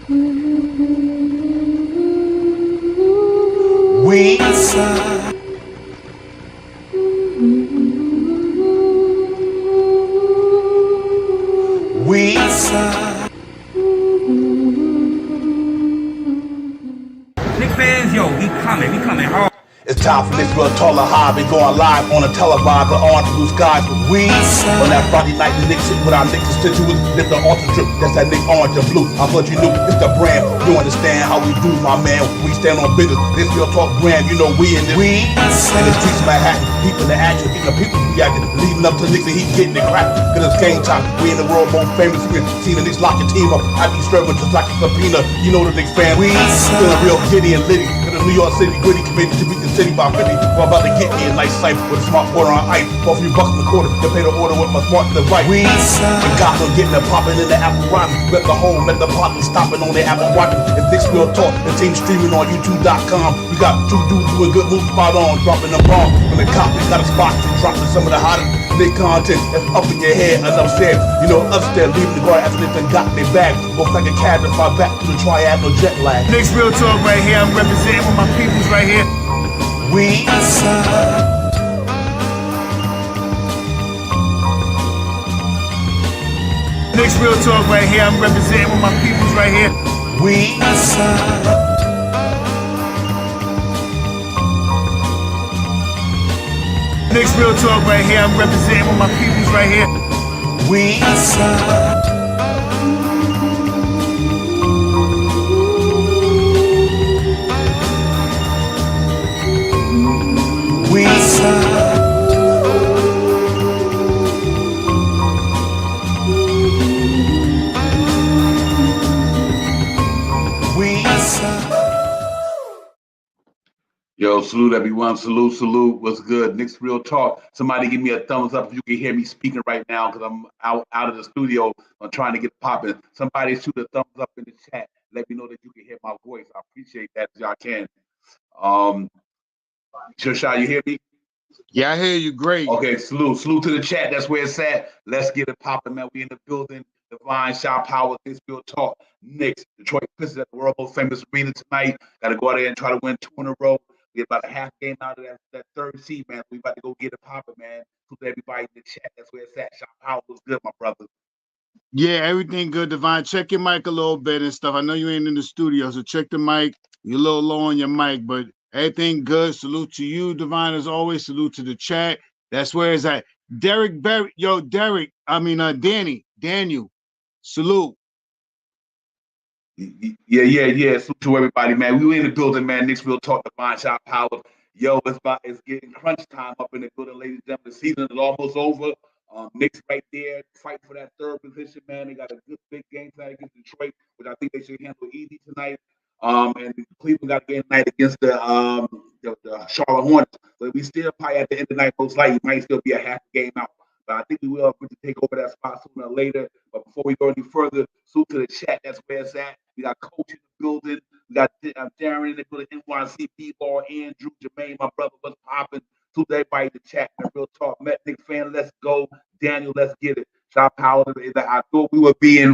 We Knicks fans, yo, we coming hard. It's time for this real taller high. We going live on a televised on blue skies. We on that Friday night, the Knicks with our Knicks constituents. Lift the altar strip. That's that Knick orange and blue. I thought you knew it's the brand. You understand how we do, my man. We stand on business. This real talk brand. You know we in this. We in the streets of Manhattan. People in the action. Getting the people reacting. Leading up to the Knicks and he's getting it cracked. Cause it's game time. We in the world most famous. We see the Knicks lock your team up. I be serving just like a subpoena. You know the Knicks fan. We feeling real giddy and litty. New York City gritty committed to beat the city by 50. We're about to get me a nice cipher with a smart quarter on ice. For a few bucks in the quarter to pay the order with my smart device. We got them getting it popping in the Apple Rotten. Let the home, let the popping stopping on the Apple Watch. It's Knicks Real Talk. The team streaming on YouTube.com. We got two dudes doing good moves spot on, dropping the bomb. When the cop got a spot and dropping some of the hottest Knick content that's up in your head. Enough said, you know, upstairs leaving the guard after they done got their bag. Go like a cab to fly back to the triad, no jet lag. Knicks Real Talk right here. I'm representing with my peoples right here. We Knicks Real Talk right here. I'm representing with my peoples right here. We Knicks Real Talk right here. I'm representing with my peoples right here. We Yo, salute everyone. Salute. What's good? Knicks Real Talk. Somebody give me a thumbs up if you can hear me speaking right now because I'm out of the studio. I'm trying to get popping. Somebody shoot a thumbs up in the chat. Let me know that you can hear my voice. I appreciate that if y'all can. Shasha, you hear me? Yeah, I hear you. Great. Okay, salute to the chat. That's where it's at. Let's get it popping, man. We in the building. Divine Shot Power, Knicks Real Talk. Knicks, Detroit Pistons at the world most famous arena tonight. Got to go out there and try to win 2 in a row. We get about a half game out of that third seed, man. We about to go get it popping, man. To everybody in the chat. That's where it's at. Shot Power was good, my brother. Yeah, everything good, Divine. Check your mic a little bit and stuff. I know you ain't in the studio, so check the mic. You're a little low on your mic, but everything good. Salute to you, Divine, as always. Salute to the chat. That's where it's at. Derek Berry, yo, Derek. I mean, Daniel. Salute. Yeah. Salute to everybody, man. We were in the building, man. Knicks Real Talk, Divine Shot Power. Yo, it's getting crunch time up in the building, ladies and gentlemen. The season is almost over. Knicks right there, fighting for that third position, man. They got a good big game tonight against Detroit, which I think they should handle easy tonight. And Cleveland got a game tonight against the Charlotte Hornets. But we still probably at the end of the night, most likely, might still be a half game out. But I think we will take over that spot sooner or later. But before we go any further, salute to the chat. That's where it's at. We got Coach in the building. We got Darren in the building, NYC ball, Andrew, Jermaine, my brother, what's popping. To everybody in the chat, and Real Talk. Met Knicks fan, let's go. Daniel, let's get it. Shot Power. I thought we would be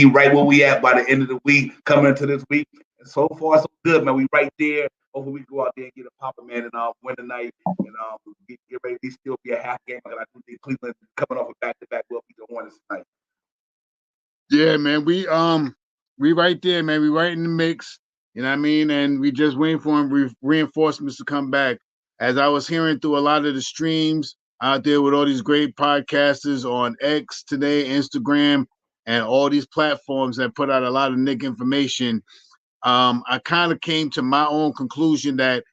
right where we at by the end of the week, coming into this week. And so far, so good, man. We right there. Hopefully, we go out there and get a popping, man, and win tonight. And get ready to still be a half game. I think Cleveland coming off a back-to-back will beat the Hornets tonight. Yeah, man. We right there, man. We right in the mix. You know what I mean? And we just waiting for reinforcements to come back. As I was hearing through a lot of the streams out there with all these great podcasters on X today, Instagram, and all these platforms that put out a lot of Knick information, I kind of came to my own conclusion that,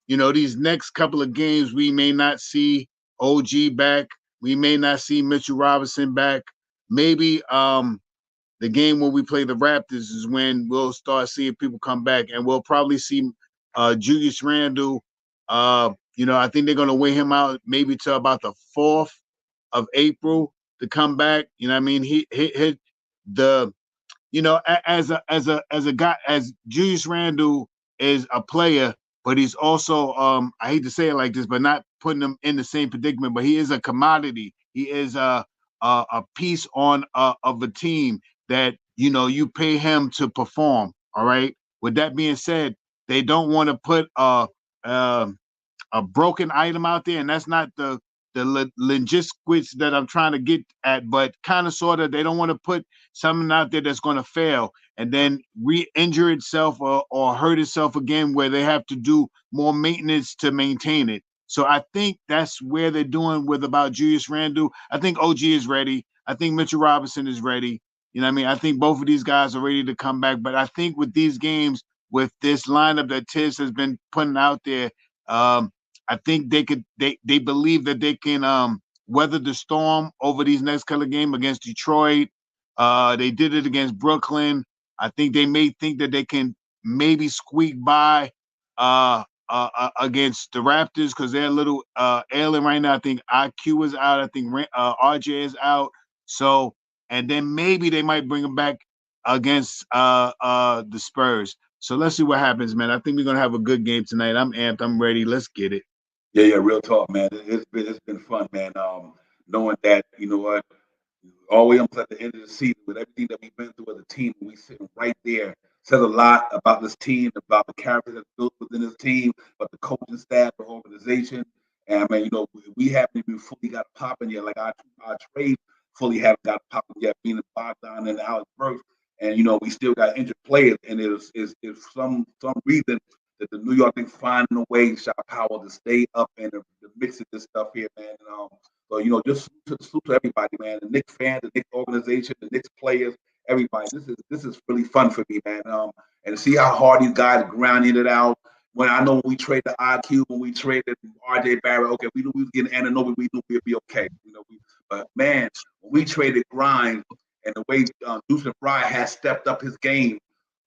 these next couple of games, we may not see OG back. We may not see Mitchell Robinson back. Maybe the game when we play the Raptors is when we'll start seeing people come back, and we'll probably see Julius Randle. I think they're going to weigh him out maybe to about the 4th of April to come back. You know what I mean? As a guy, as Julius Randle is a player, but he's also I hate to say it like this, but not putting him in the same predicament, but he is a commodity. He is a piece of a team that you pay him to perform. All right. With that being said, they don't want to put a broken item out there, and that's not the logistics that I'm trying to get at, but kind of sort of they don't want to put something out there that's going to fail and then re-injure itself or hurt itself again, where they have to do more maintenance to maintain it. So I think that's where they're doing with about Julius Randle. I think OG is ready. I think Mitchell Robinson is ready. You know what I mean? I think both of these guys are ready to come back. But I think with these games, with this lineup that Tiz has been putting out there, I think they believe that they can weather the storm over these next couple of games against Detroit. They did it against Brooklyn. I think they may think that they can maybe squeak by against the Raptors because they're a little ailing right now. I think IQ is out. I think RJ is out. So, and then maybe they might bring them back against the Spurs. So let's see what happens, man. I think we're gonna have a good game tonight. I'm amped. I'm ready. Let's get it. Yeah, real talk, man. It's been fun, man. Knowing that, you know what, always almost at the end of the season with everything that we've been through as a team, we sitting right there. Says a lot about this team, about the character that's built within this team, but the coaching staff, the organization. And I mean, we haven't even fully got popping yet. Like our trade fully haven't got popping yet, being the Bogdan and Alex Burks. And we still got injured players. And it's some reason that the New York Knicks finding a way, shot power to stay up and to mix of this stuff here, man. And, so just salute to everybody, man. The Knicks fans, the Knicks organization, the Knicks players, everybody. This is really fun for me, man. And to see how hard these guys grinding it out. When I know when we traded IQ, when we traded RJ Barrett, okay, we knew we was getting Anunoby, we knew we'd be okay. But man, when we traded Grimes and the way Deuce McBride has stepped up his game,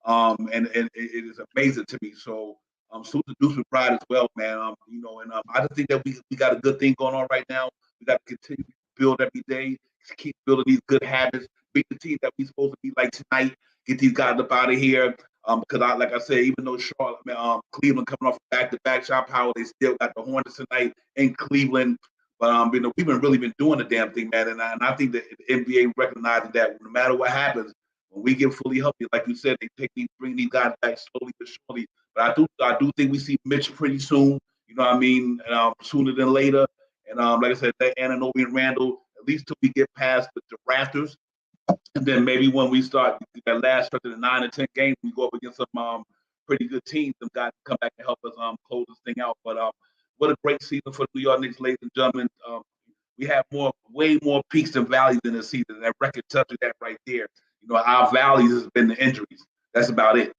and it is amazing to me. So salute to Deuce McBride as well, man. And I just think that we got a good thing going on right now. We got to continue to build every day, keep building these good habits, beat the team that we're supposed to be like tonight, get these guys up out of here. Because like I said, even though Charlotte, Cleveland coming off back-to-back shot power, they still got the Hornets tonight in Cleveland. But we've really been doing the damn thing, man. And I think that the NBA recognizes that no matter what happens, when we get fully healthy, like you said, they bring these guys back slowly but surely. But I do think we see Mitch pretty soon. You know what I mean? Sooner than later. And like I said, that Anunoby and Randall, at least till we get past the Raptors, and then maybe when we start that last stretch of the 9 or 10 games, we go up against some pretty good teams. Some guys come back and help us close this thing out. But what a great season for the New York Knicks, ladies and gentlemen. We have way more peaks than valleys in this season. That record touches that right there. Our valleys has been the injuries. That's about it.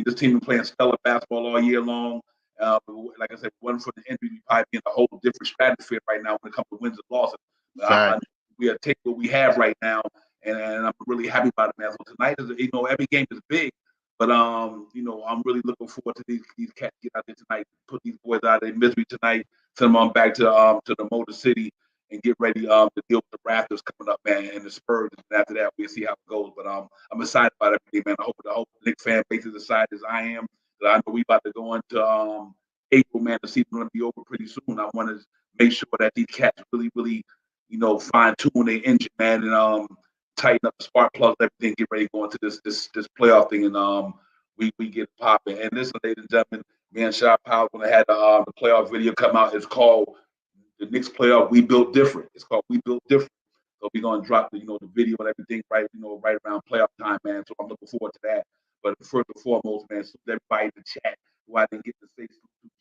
This team been playing stellar basketball all year long. Like I said, one for the injury, we probably be in a whole different stratosphere right now when it comes to wins and losses. We are take what we have right now, and I'm really happy about it, man. So tonight is, every game is big, but I'm really looking forward to these cats get out there tonight, put these boys out of their misery tonight, send them on back to the Motor City, and get ready to deal with the Raptors coming up, man, and the Spurs. And after that, we'll see how it goes. But I'm excited about everything, man. I hope the Knicks fan base is excited as I am. That I know we about to go into April, man. The season's gonna be over pretty soon. I want to make sure that these cats really, fine tune their engine, man, and tighten up the spark plugs, everything, get ready to go into this playoff thing, and we get popping. And listen, ladies and gentlemen, me and Shot Powell when I had the playoff video come out. It's called the Knicks playoff. We built different. It's called We Built Different. So we're gonna drop the video and everything right around playoff time, man. So I'm looking forward to that. But first and foremost, man, so everybody in the chat who I didn't get to say, to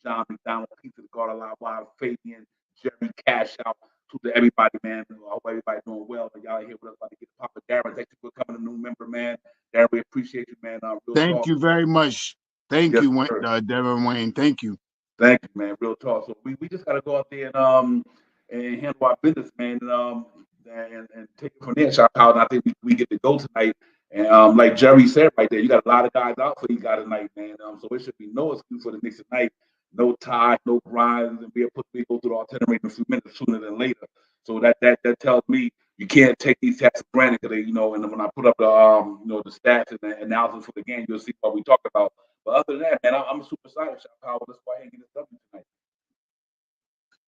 John McDonald, Peter the God Alive, Wild, Fabian, Jerry Cash out to everybody, man. I hope everybody doing well. And y'all here with us about to get Papa Darren. Thank you for coming, a new member, man. Darren, we appreciate you, man. Thank you very much. Thank yes, you, Devin Wayne. Thank you. Thank you, man. Real talk. So we just gotta go out there and handle our business, man, and take it from there. Shout out, and I think we get to go tonight. And like Jerry said right there, you got a lot of guys out for these guys tonight, man. So it should be no excuse for the Knicks tonight. No tie, no grinds, and we go through the itinerary in a few minutes sooner than later. So that tells me you can't take these stats for granted because and when I put up the the stats and the analysis for the game, you'll see what we talk about. But other than that, man, I'm super excited, Shot Power. Let's go ahead and get this W tonight.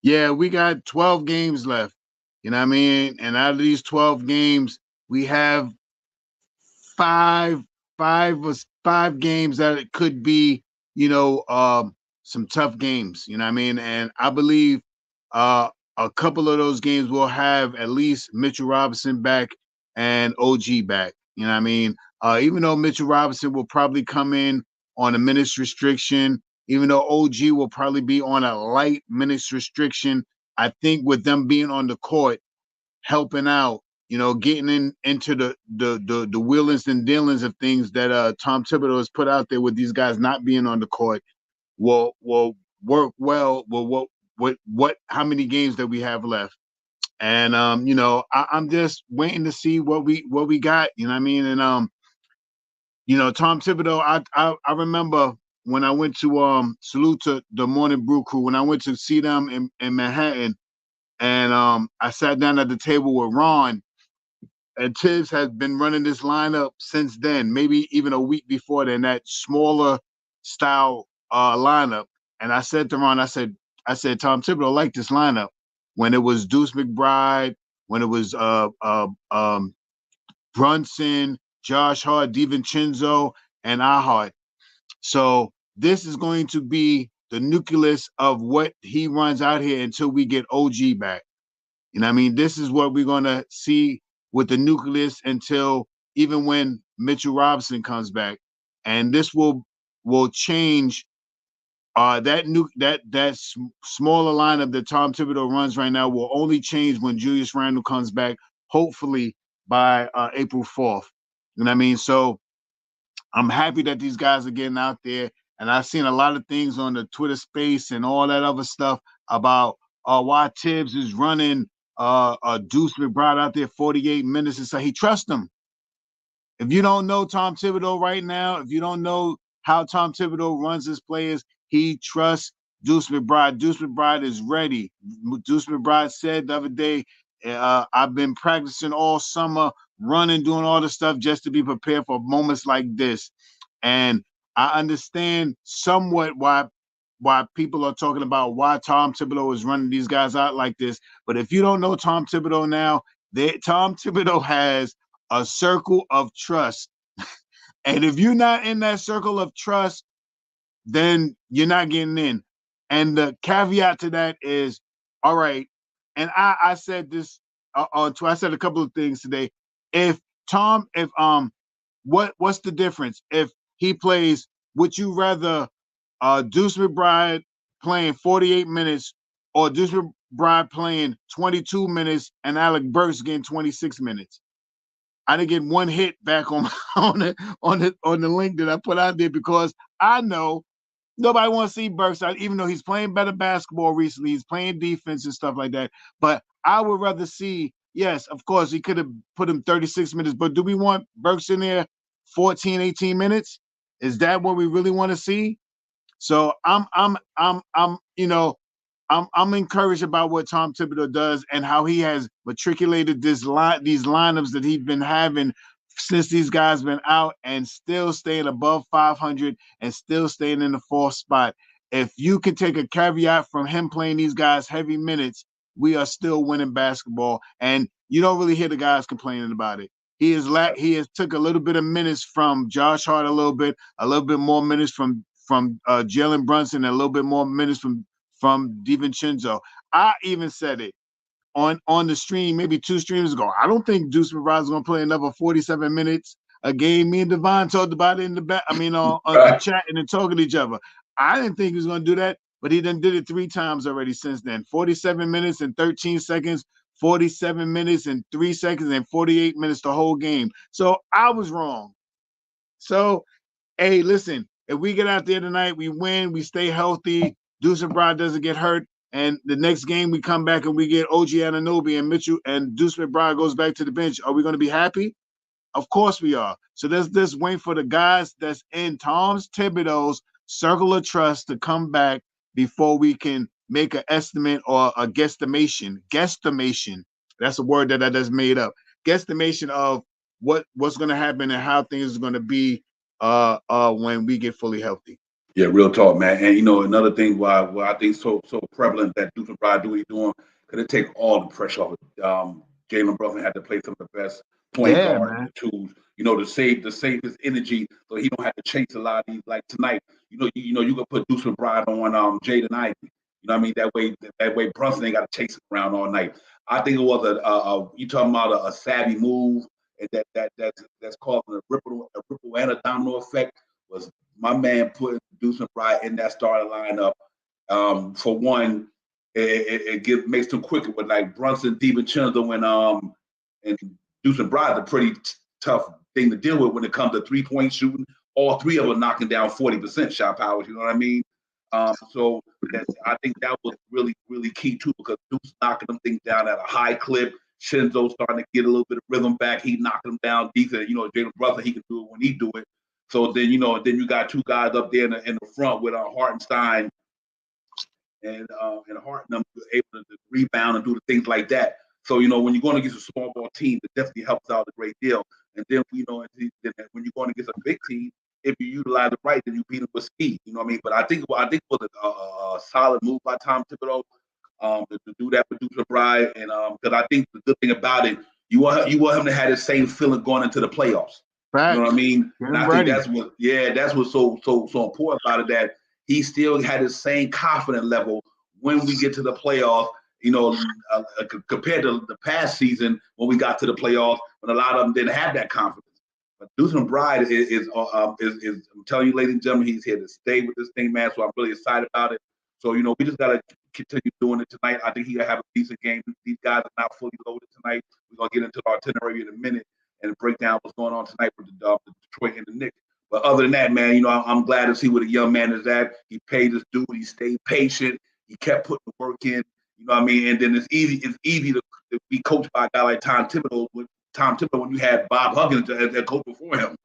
Yeah, we got 12 games left. You know what I mean? And out of these 12 games, we have five games that it could be, some tough games. You know what I mean? And I believe a couple of those games will have at least Mitchell Robinson back and OG back. You know what I mean? Even though Mitchell Robinson will probably come in on a minutes restriction, even though OG will probably be on a light minutes restriction, I think with them being on the court, helping out, getting into the wheelings and dealings of things that Tom Thibodeau has put out there with these guys not being on the court will work well with what how many games that we have left. And I'm just waiting to see what we got. You know what I mean? And Tom Thibodeau, I remember when I went to salute to the Morning Brew Crew, when I went to see them in Manhattan, and I sat down at the table with Ron, and Tibbs has been running this lineup since then, maybe even a week before then, that smaller style lineup. And I said to Ron, I said, Tom Thibodeau liked this lineup when it was Deuce McBride, when it was Brunson, Josh Hart, DiVincenzo, and Ahart. So this is going to be the nucleus of what he runs out here until we get OG back. You know what I mean? This is what we're going to see with the nucleus until even when Mitchell Robinson comes back. And this will change that smaller lineup that Tom Thibodeau runs right now will only change when Julius Randle comes back, hopefully by April 4th. You know what I mean? So I'm happy that these guys are getting out there. And I've seen a lot of things on the Twitter space and all that other stuff about why Tibbs is running Deuce McBride out there 48 minutes and say he trusts him. If you don't know Tom Thibodeau right now, if you don't know how Tom Thibodeau runs his players, he trusts Deuce McBride. Deuce McBride is ready. Deuce McBride said the other day, I've been practicing all summer, running, doing all the stuff just to be prepared for moments like this. And I understand somewhat why people are talking about why Tom Thibodeau is running these guys out like this. But if you don't know Tom Thibodeau now, Tom Thibodeau has a circle of trust. And if you're not in that circle of trust, then you're not getting in. And the caveat to that is, all right, and I said this on I said a couple of things today. What's the difference? If he plays, would you rather Deuce McBride playing 48 minutes or Deuce McBride playing 22 minutes and Alec Burks getting 26 minutes? I didn't get one hit back on the link that I put out there because I know nobody wants to see Burks out, even though he's playing better basketball recently. He's playing defense and stuff like that. But I would rather see, yes, of course, he could have put him 36 minutes, but do we want Burks in there 14, 18 minutes? Is that what we really want to see? So I'm encouraged about what Tom Thibodeau does and how he has matriculated these lineups that he's been having since these guys been out and still staying above 500 and still staying in the fourth spot. If you can take a caveat from him playing these guys heavy minutes, we are still winning basketball. And you don't really hear the guys complaining about it. He has took a little bit of minutes from Josh Hart, a little bit more minutes from Jalen Brunson, and a little bit more minutes from DiVincenzo. I even said it on the stream maybe 2 streams ago. I don't think Deuce McBride is going to play another 47 minutes a game. Me and Devon talked about it in the back. I mean, on chatting and talking to each other. I didn't think he was going to do that, but he done did it 3 times already since then. 47 minutes and 13 seconds, 47 minutes and 3 seconds, and 48 minutes the whole game. So I was wrong. So, hey, listen, if we get out there tonight, we win, we stay healthy, Deuce McBride doesn't get hurt, and the next game we come back and we get OG Anunoby and Mitchell and Deuce McBride goes back to the bench, are we going to be happy? Of course we are. So let's just wait for the guys that's in Tom Thibodeau's circle of trust to come back before we can make an estimate or a guesstimation. Guesstimation. That's a word that I just made up. Guesstimation of what's going to happen and how things are going to be when we get fully healthy. Yeah, real talk, man. And another thing why I think so prevalent that Deuce McBride do what he's doing, because it take all the pressure off. Jalen Brunson had to play some of the best point Yeah, guard man. to to save his energy so he don't have to chase a lot of these like tonight. You can put Deuce McBride on Jaden Ivey. You know what I mean? That way Brunson ain't got to chase him around all night. I think it was you talking about a savvy move and that's causing a ripple and a domino effect was my man putting Deuce McBride in that starting lineup. For one, makes them quicker with like Brunson, DiVincenzo, and Deuce McBride a pretty tough thing to deal with when it comes to 3-point shooting. All three of them knocking down 40% shot powers. You know what I mean? So I think that was really, really key too, because Deuce knocking them things down at a high clip. Shinzo starting to get a little bit of rhythm back. He knocking them down decent. Jalen Brunson, he can do it when he do it. So then, then you got two guys up there in the front with Hartenstein and Hartnum able to rebound and do the things like that. So when you're going against a small ball team, it definitely helps out a great deal. And then when you're going against a big team, if you utilize it right, then you beat them with speed. You know what I mean? But I think it was a solid move by Tom Thibodeau to do that with Deuce McBride, and because I think the good thing about it, you want him to have the same feeling going into the playoffs. Facts. You know what I mean? Get And I ready. think that's what's so important about it, that he still had the same confidence level when we get to the playoffs. Compared to the past season when we got to the playoffs, when a lot of them didn't have that confidence. But Deuce McBride is I'm telling you, ladies and gentlemen, he's here to stay with this thing, man. So I'm really excited about it. So we just gotta continue doing it tonight. I think he'll have a decent game. These guys are not fully loaded tonight. We're gonna get into our itinerary in a minute and break down what's going on tonight with the Detroit and the Knicks. But other than that, man, I'm glad to see where the young man is at. He paid his due. He stayed patient. He kept putting the work in. You know what I mean? And then it's easy to be coached by a guy like Tom Thibodeau. When you had Bob Huggins as their coach before him.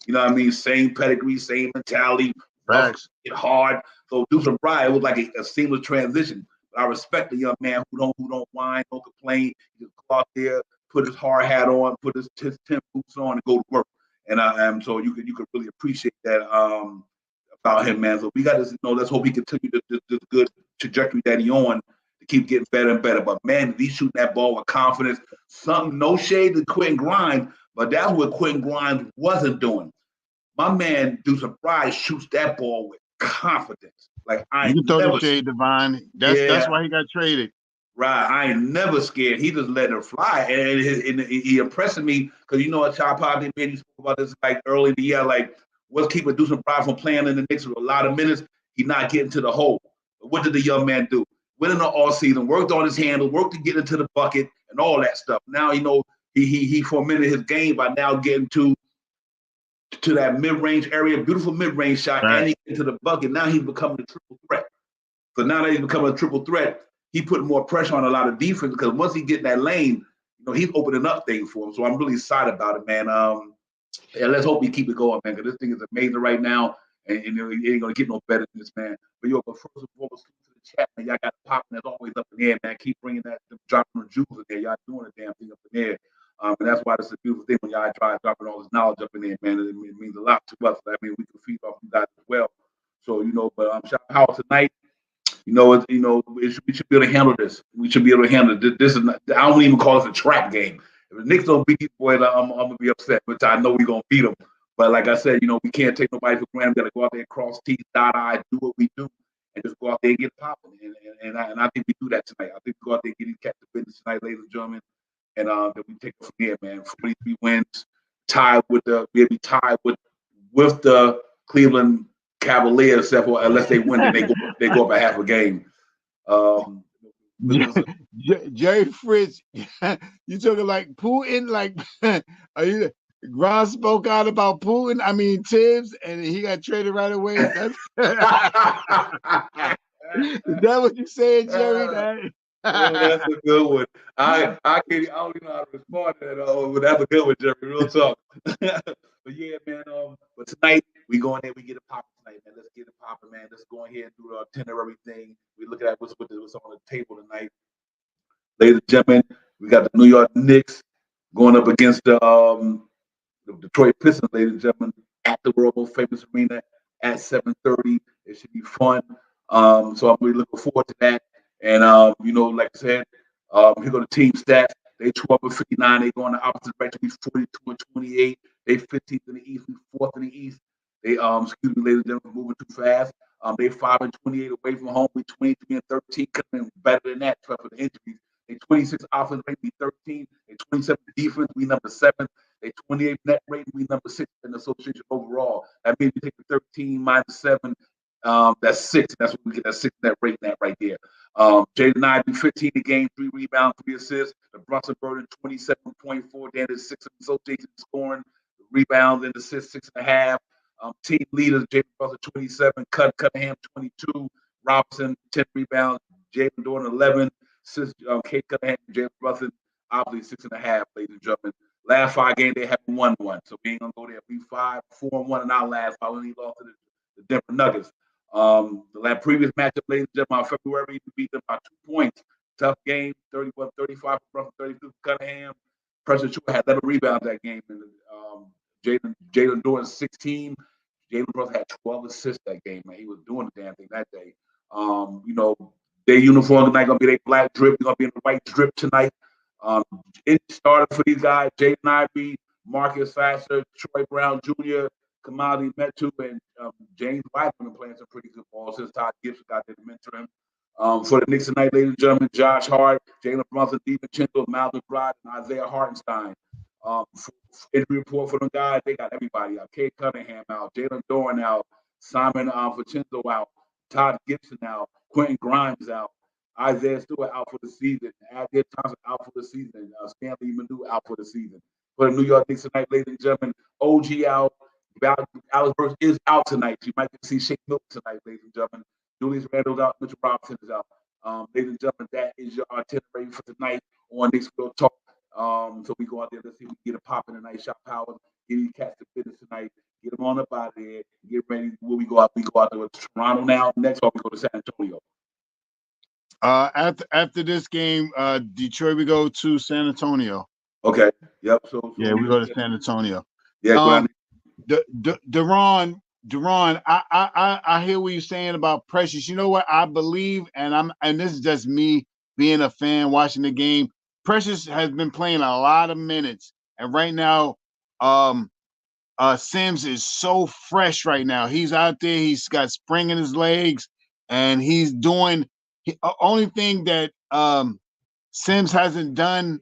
You know what I mean? Same pedigree, same mentality, rough, hard. So Deuce McBride was like a seamless transition. But I respect the young man who don't whine, don't complain. He just go out there, put his hard hat on, put his 10 boots on, and go to work. And so you could really appreciate that about him, man. So we got to let's hope he continue this good trajectory that he on to keep getting better and better. But man, he's shooting that ball with confidence. No shade to Quentin Grimes, but that's what Quentin Grimes wasn't doing. My man Deuce McBride shoots that ball with confidence. Like you can throw the shade, Divine. That's why he got traded. Right, I ain't never scared. He just let it fly, and he impressed me because at Chop Pop, he spoke about this like early in the year, like what's keeping Deuce McBride from playing in the Knicks for a lot of minutes. He's not getting to the hole. But what did the young man do? Went in the all season, worked on his handle, worked to get into the bucket, and all that stuff. Now he fomented his game by now getting to that mid-range area, beautiful mid-range shot, right. And he into the bucket. Now he's becoming a triple threat. So now that he's becoming a triple threat, he put more pressure on a lot of defense because once he get in that lane, he's opening up things for him. So I'm really excited about it, man. Let's hope we keep it going, man, because this thing is amazing right now, and it ain't gonna get no better than this, man. But but first and foremost, to the chat, man, y'all got popping as always up in the air, man. Keep bringing that, dropping the jewels in there. Y'all doing a damn thing up in there. And that's why it's a beautiful thing when y'all try dropping all this knowledge up in there, man. It means a lot to us. I mean, we can feed off you guys as well. So but shout out tonight. We should be able to handle this. We should be able to handle it. This is not, I don't even call this a trap game. If the Knicks don't beat these boys, I'm gonna be upset, which I know we're gonna beat them. But like I said, we can't take nobody for granted. We gotta go out there, cross T's, dot I's, do what we do, and just go out there and get popping. And I think we do that tonight. I think we go out there and get these cats to business tonight, ladies and gentlemen. And then we take it from there, man. 43 wins, we'll be tied with the Cleveland Cavaliers, except for unless they win, then they go up a half a game. Jerry Fritz, you talking like Putin? Like, are you? Gron spoke out about Putin. I mean Tibbs, and he got traded right away. Is that what you saying, Jerry? That's a good one. I don't even know how to respond to that. But that's a good one, Jerry. Real talk. But yeah, man. But tonight we go in there, we get it popping tonight, man. Let's get it popping, man. Let's go ahead and do the itinerary thing. We look at what's on the table tonight. Ladies and gentlemen, we got the New York Knicks going up against the Detroit Pistons, ladies and gentlemen, at the world most famous arena at 7:30. It should be fun. So I'm really looking forward to that. And like I said, here go the team stats. They 12-59. They go in the opposite direction. We 42-28. They 15th in the East. We 4th in the East. They excuse me, ladies and gentlemen, moving too fast. They 5-28 away from home. We 23-13. Could have been better than that for the injuries. They 26 offense rating, we 13. They 27 defense, we number 7. They 28 net rating, we number 6 in the association overall. That means we take the 13 minus 7. That's 6. That's what we get. That 6 net rating that right there. Jaden Ivey, 15 a game, 3 rebounds, 3 assists. The Brunson Burden, 27.4. Dan is 6 in the association scoring, rebounds and assists, 6.5. Team leaders, Jaden Brunson, 27. Cunningham, 22. Robinson, 10 rebounds. Jalen Dorn, 11. Kate Cunningham, Jalen Brunson, obviously 6.5, ladies and gentlemen. Last 5 games, they haven't won one. So we ain't going to go there. We 5-4-1 in our last 5 when he lost to the Denver Nuggets. The previous matchup, ladies and gentlemen, February, we beat them by 2 points. Tough game, 31-35 for Brunson, 32 for Cunningham. Pressure Shore had 11 rebounds that game. And Jalen Dorn, 16. Jalen Brunson had 12 assists that game, man. He was doing the damn thing that day. Their uniform tonight going to be their black drip. They're going to be in the white drip tonight. It started for these guys, Jaden Ivey, Marcus Sasser, Troy Brown Jr., Kamali Metu, and James White have been playing some pretty good ball since Todd Gibson got there to mentor him. For the Knicks tonight, ladies and gentlemen, Josh Hart, Jalen Brunson, DiVincenzo, Malcolm Bride, and Isaiah Hartenstein. Injury report for them guys, they got everybody out. Kate Cunningham out, Jalen Dorn out, Simon Vincenzo out, Todd Gibson out, Quentin Grimes out, Isaiah Stewart out for the season, Adrian Thompson out for the season, Stanley Manu out for the season. For the New York Knicks tonight, ladies and gentlemen, OG out, Alex Burks is out tonight. You might see Shake Milton tonight, ladies and gentlemen. Julius Randle's out, Mitchell Robinson is out. Ladies and gentlemen, that is your itinerary for tonight on Knicks Real Talk. So we go out there, let's see if we can get a pop in tonight. Shot Powers, get these cats to fitness tonight, get them on up out of there, get ready. Where we go out there with Toronto now. Next off, we go to San Antonio. After this game, Detroit, we go to San Antonio. Okay. Yep. So yeah, we go to San Antonio. Yeah. Deron, I hear what you're saying about Precious. You know what? I believe, and this is just me being a fan watching the game. Precious has been playing a lot of minutes, and right now, Sims is so fresh right now. He's out there. He's got spring in his legs, and he's doing. Only thing that Sims hasn't done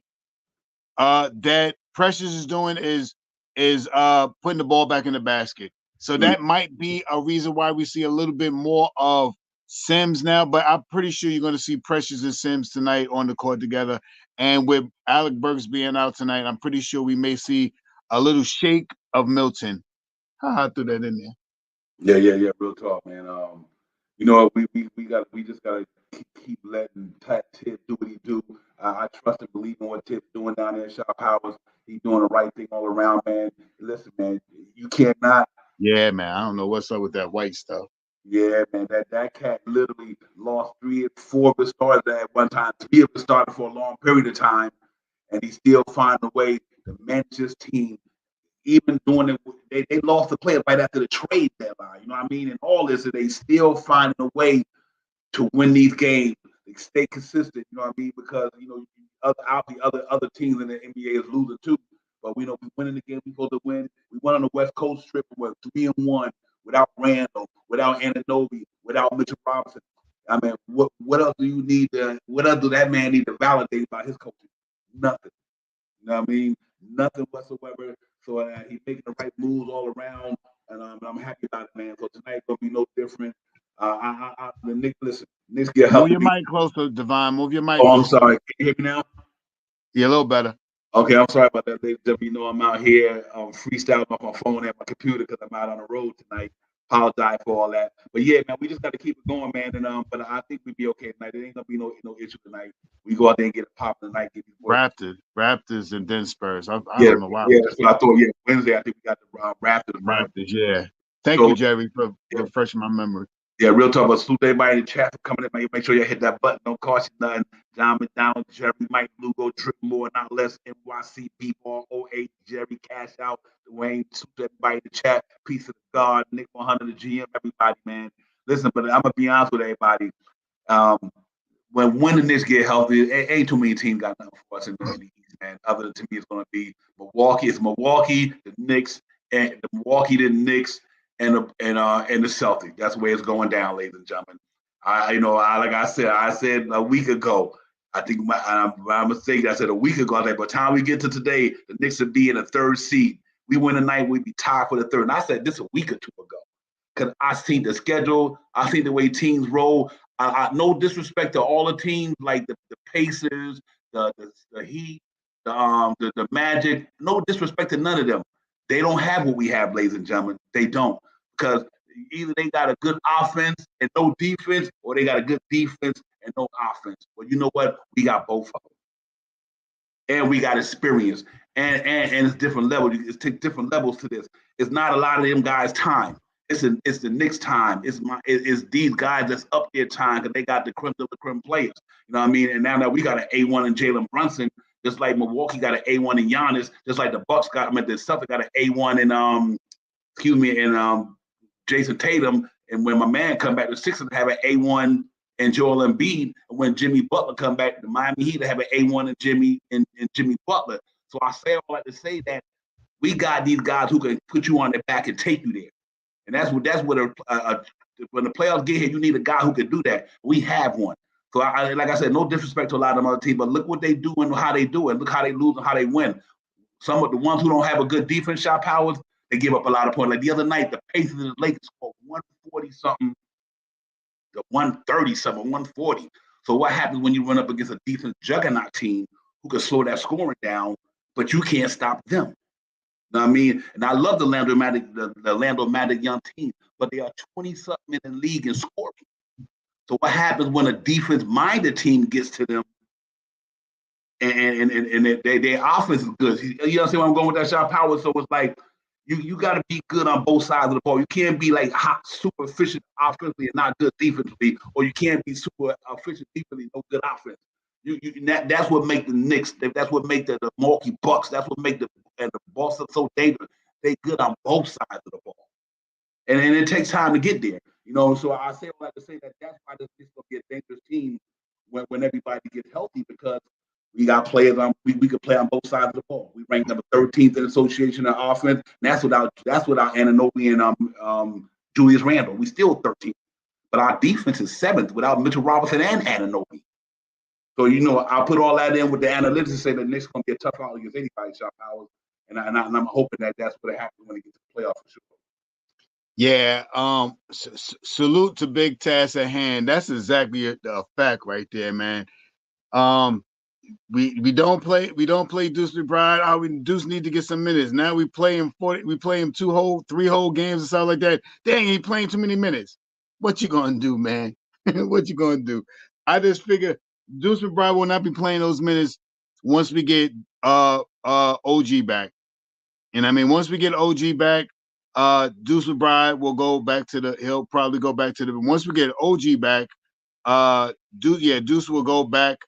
that Precious is doing is putting the ball back in the basket. So that might be a reason why we see a little bit more of Sims now, but I'm pretty sure you're going to see Precious and Sims tonight on the court together. And with Alec Burks being out tonight, I'm pretty sure we may see a little shake of Milton. I threw that in there. Yeah. Real talk, man. We just gotta keep letting Tip do what he do. I trust and believe in what Tip's doing down there in Shop Powers. He's doing the right thing all around, man. Listen, man, you cannot. Yeah, man. I don't know what's up with that white stuff. Yeah, man, that cat literally lost 3 or 4 of his starters at one time. 3 of his starters for a long period of time, and he still find a way to manage his team. Even doing it, they lost the player right after the trade deadline. You know what I mean? And all this, they still finding a way to win these games. They stay consistent. You know what I mean? Because other teams in the NBA is losing too. But we know we winning the game. We supposed to win. We went on the West Coast trip and went 3-1 without Randall, without Anunoby, without Mitchell Robinson. I mean, what else do you need to? What else do that man need to validate about his coaching? Nothing. You know what I mean? Nothing whatsoever. So he's making the right moves all around, and I'm happy about it, man. So tonight gonna be no different. The Knicks get help. Move your mic closer, Devon. Move your mic. Oh, I'm sorry. Can you hear me now? Yeah, a little better. Okay, I'm sorry about that. I'm out here freestyling off my phone and my computer because I'm out on the road tonight. Apologize for all that. But yeah, man, we just got to keep it going, man. And but I think we'll be okay tonight. There ain't gonna be no issue tonight. We go out there and get it popping tonight. Get Raptors, and then Spurs. I don't know why. Yeah, that's what I thought. Yeah, Wednesday I think we got the Raptors. Raptors, yeah. Thank you, Jerry, for refreshing my memory. Yeah, real talk. But salute everybody in the chat for coming in. Make sure you hit that button. Don't cost you nothing. John McDonald, Jerry, Mike Lugo, Trip more, not less. NYC, B-Ball, 08, Jerry, Cash Out, Dwayne, salute everybody in the chat. Peace of God, Nick 100, the GM, everybody, man. Listen, but I'm going to be honest with everybody. When the Knicks get healthy, ain't too many teams got nothing for us in the East. man. Other than to me, it's going to be Milwaukee. It's Milwaukee, the Knicks, and the Milwaukee, the Knicks, and the Celtics. That's where it's going down, ladies and gentlemen. Like I said a week ago. I think my mistake. I said a week ago. By the time we get to today, the Knicks would be in the third seed. We win tonight, we'd be tied for the third. And I said this a week or two ago because I seen the schedule. I see the way teams roll. No disrespect to all the teams like the Pacers, the Heat, the Magic. No disrespect to none of them. They don't have what we have, ladies and gentlemen. They don't, because either they got a good offense and no defense, or they got a good defense and no offense. Well, you know what? We got both of them, and we got experience, and it's different levels. It's different levels to this. It's not a lot of them guys' time. It's the Knicks' time. It's these guys that's up their time because they got the creme de la creme players. You know what I mean? And now that we got an A1 in Jalen Brunson, just like Milwaukee got an A1 in Giannis, just like the Bucks got, the Celtics got an A1 in Jason Tatum. And when my man come back, the Sixers have an A1 in Joel Embiid. And when Jimmy Butler come back, the Miami Heat have an A1 in Jimmy Butler. So I say all that to say that we got these guys who can put you on their back and take you there. And that's what when the playoffs get here, you need a guy who can do that. We have one. So like I said, no disrespect to a lot of them other teams, but look what they do and how they do it. Look how they lose and how they win. Some of the ones who don't have a good defense shot powers, they give up a lot of points. Like the other night, the Pacers and the Lakers scored 140-something, the 130-something, 140. So what happens when you run up against a defense juggernaut team who can slow that scoring down, but you can't stop them? You know what I mean? And I love the Orlando Magic young team, but they are 20-something in the league in scoring. So what happens when a defense-minded team gets to them and their offense is good? You understand where I'm going with that shot power? So it's like you got to be good on both sides of the ball. You can't be like hot, super efficient offensively and not good defensively, or you can't be super efficient defensively, no good offense. That's what make the Knicks. That's what make the Milwaukee Bucks. That's what make the Boston so dangerous. They good on both sides of the ball, and it takes time to get there. You know, so I say all that to say that that's why this is going to be a dangerous team when everybody gets healthy, because we got players on. We could play on both sides of the ball. We ranked number 13th in association in offense. And that's without Anunoby and Julius Randle. We still 13th, but our defense is 7th without Mitchell Robinson and Anunoby. So, you know, I'll put all that in with the analytics and say the Knicks going to be a tough out against anybody shot powers. And I'm hoping that that's what happens when they get to the playoffs for sure. Yeah. Salute to big task at hand. That's exactly a fact right there, man. We don't play Deuce McBride. Deuce need to get some minutes. Now we play him 3 whole games and stuff like that. Dang, he playing too many minutes. What you gonna do, man? What you gonna do? I just figure Deuce McBride will not be playing those minutes once we get OG back. And I mean, once we get OG back, Deuce McBride will go back to he'll probably go back to once we get OG back, Deuce will go back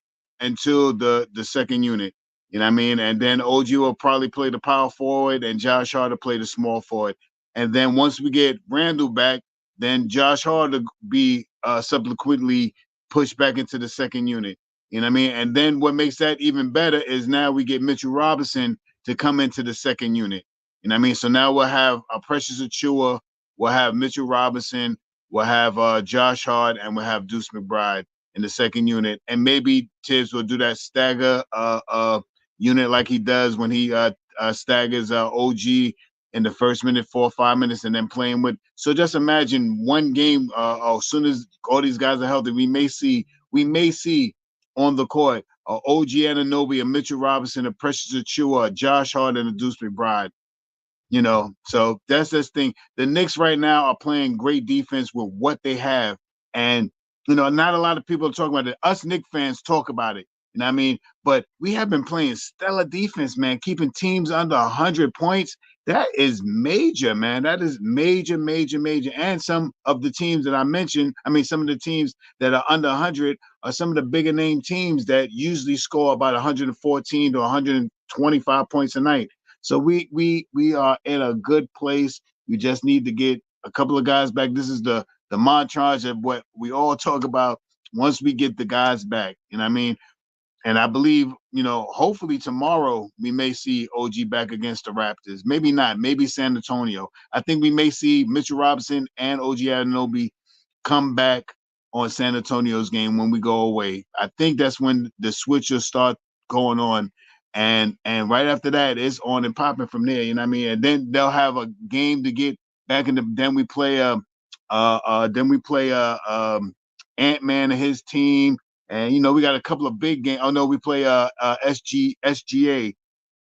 until the second unit. You know what I mean? And then OG will probably play the power forward and Josh Hart will play the small forward. And then once we get Randall back, then Josh Hart will be subsequently pushed back into the second unit. You know what I mean? And then what makes that even better is now we get Mitchell Robinson to come into the second unit. You know what I mean? So now we'll have Precious Achiuwa, we'll have Mitchell Robinson, we'll have Josh Hart, and we'll have Deuce McBride in the second unit. And maybe Tibbs will do that stagger unit like he does when he staggers OG in the first minute, 4 or 5 minutes, and then playing with. So just imagine one game. As soon as all these guys are healthy, we may see on the court OG Anunoby, a Mitchell Robinson, a Precious Achiuwa, a Josh Hart, and a Deuce McBride. You know, so that's this thing. The Knicks right now are playing great defense with what they have, and you know, not a lot of people are talking about it. Us Knicks fans talk about it. You know what I mean? But we have been playing stellar defense, man, keeping teams under 100 points. That is major, man. That is major, major, major. And some of the teams that I mentioned, some of the teams that are under 100 are some of the bigger name teams that usually score about 114 to 125 points a night. So we are in a good place. We just need to get a couple of guys back. This is the montage of what we all talk about once we get the guys back. You know what I mean? I believe, hopefully tomorrow we may see OG back against the Raptors. Maybe not. Maybe San Antonio. I think we may see Mitchell Robinson and OG Anunoby come back on San Antonio's game when we go away. I think that's when the switches start going on. And right after that, it's on and popping from there. You know what I mean? And then they'll have a game to get back in the. Then we play Ant-Man and his team. And we got a couple of big games. Oh no, we play SGA,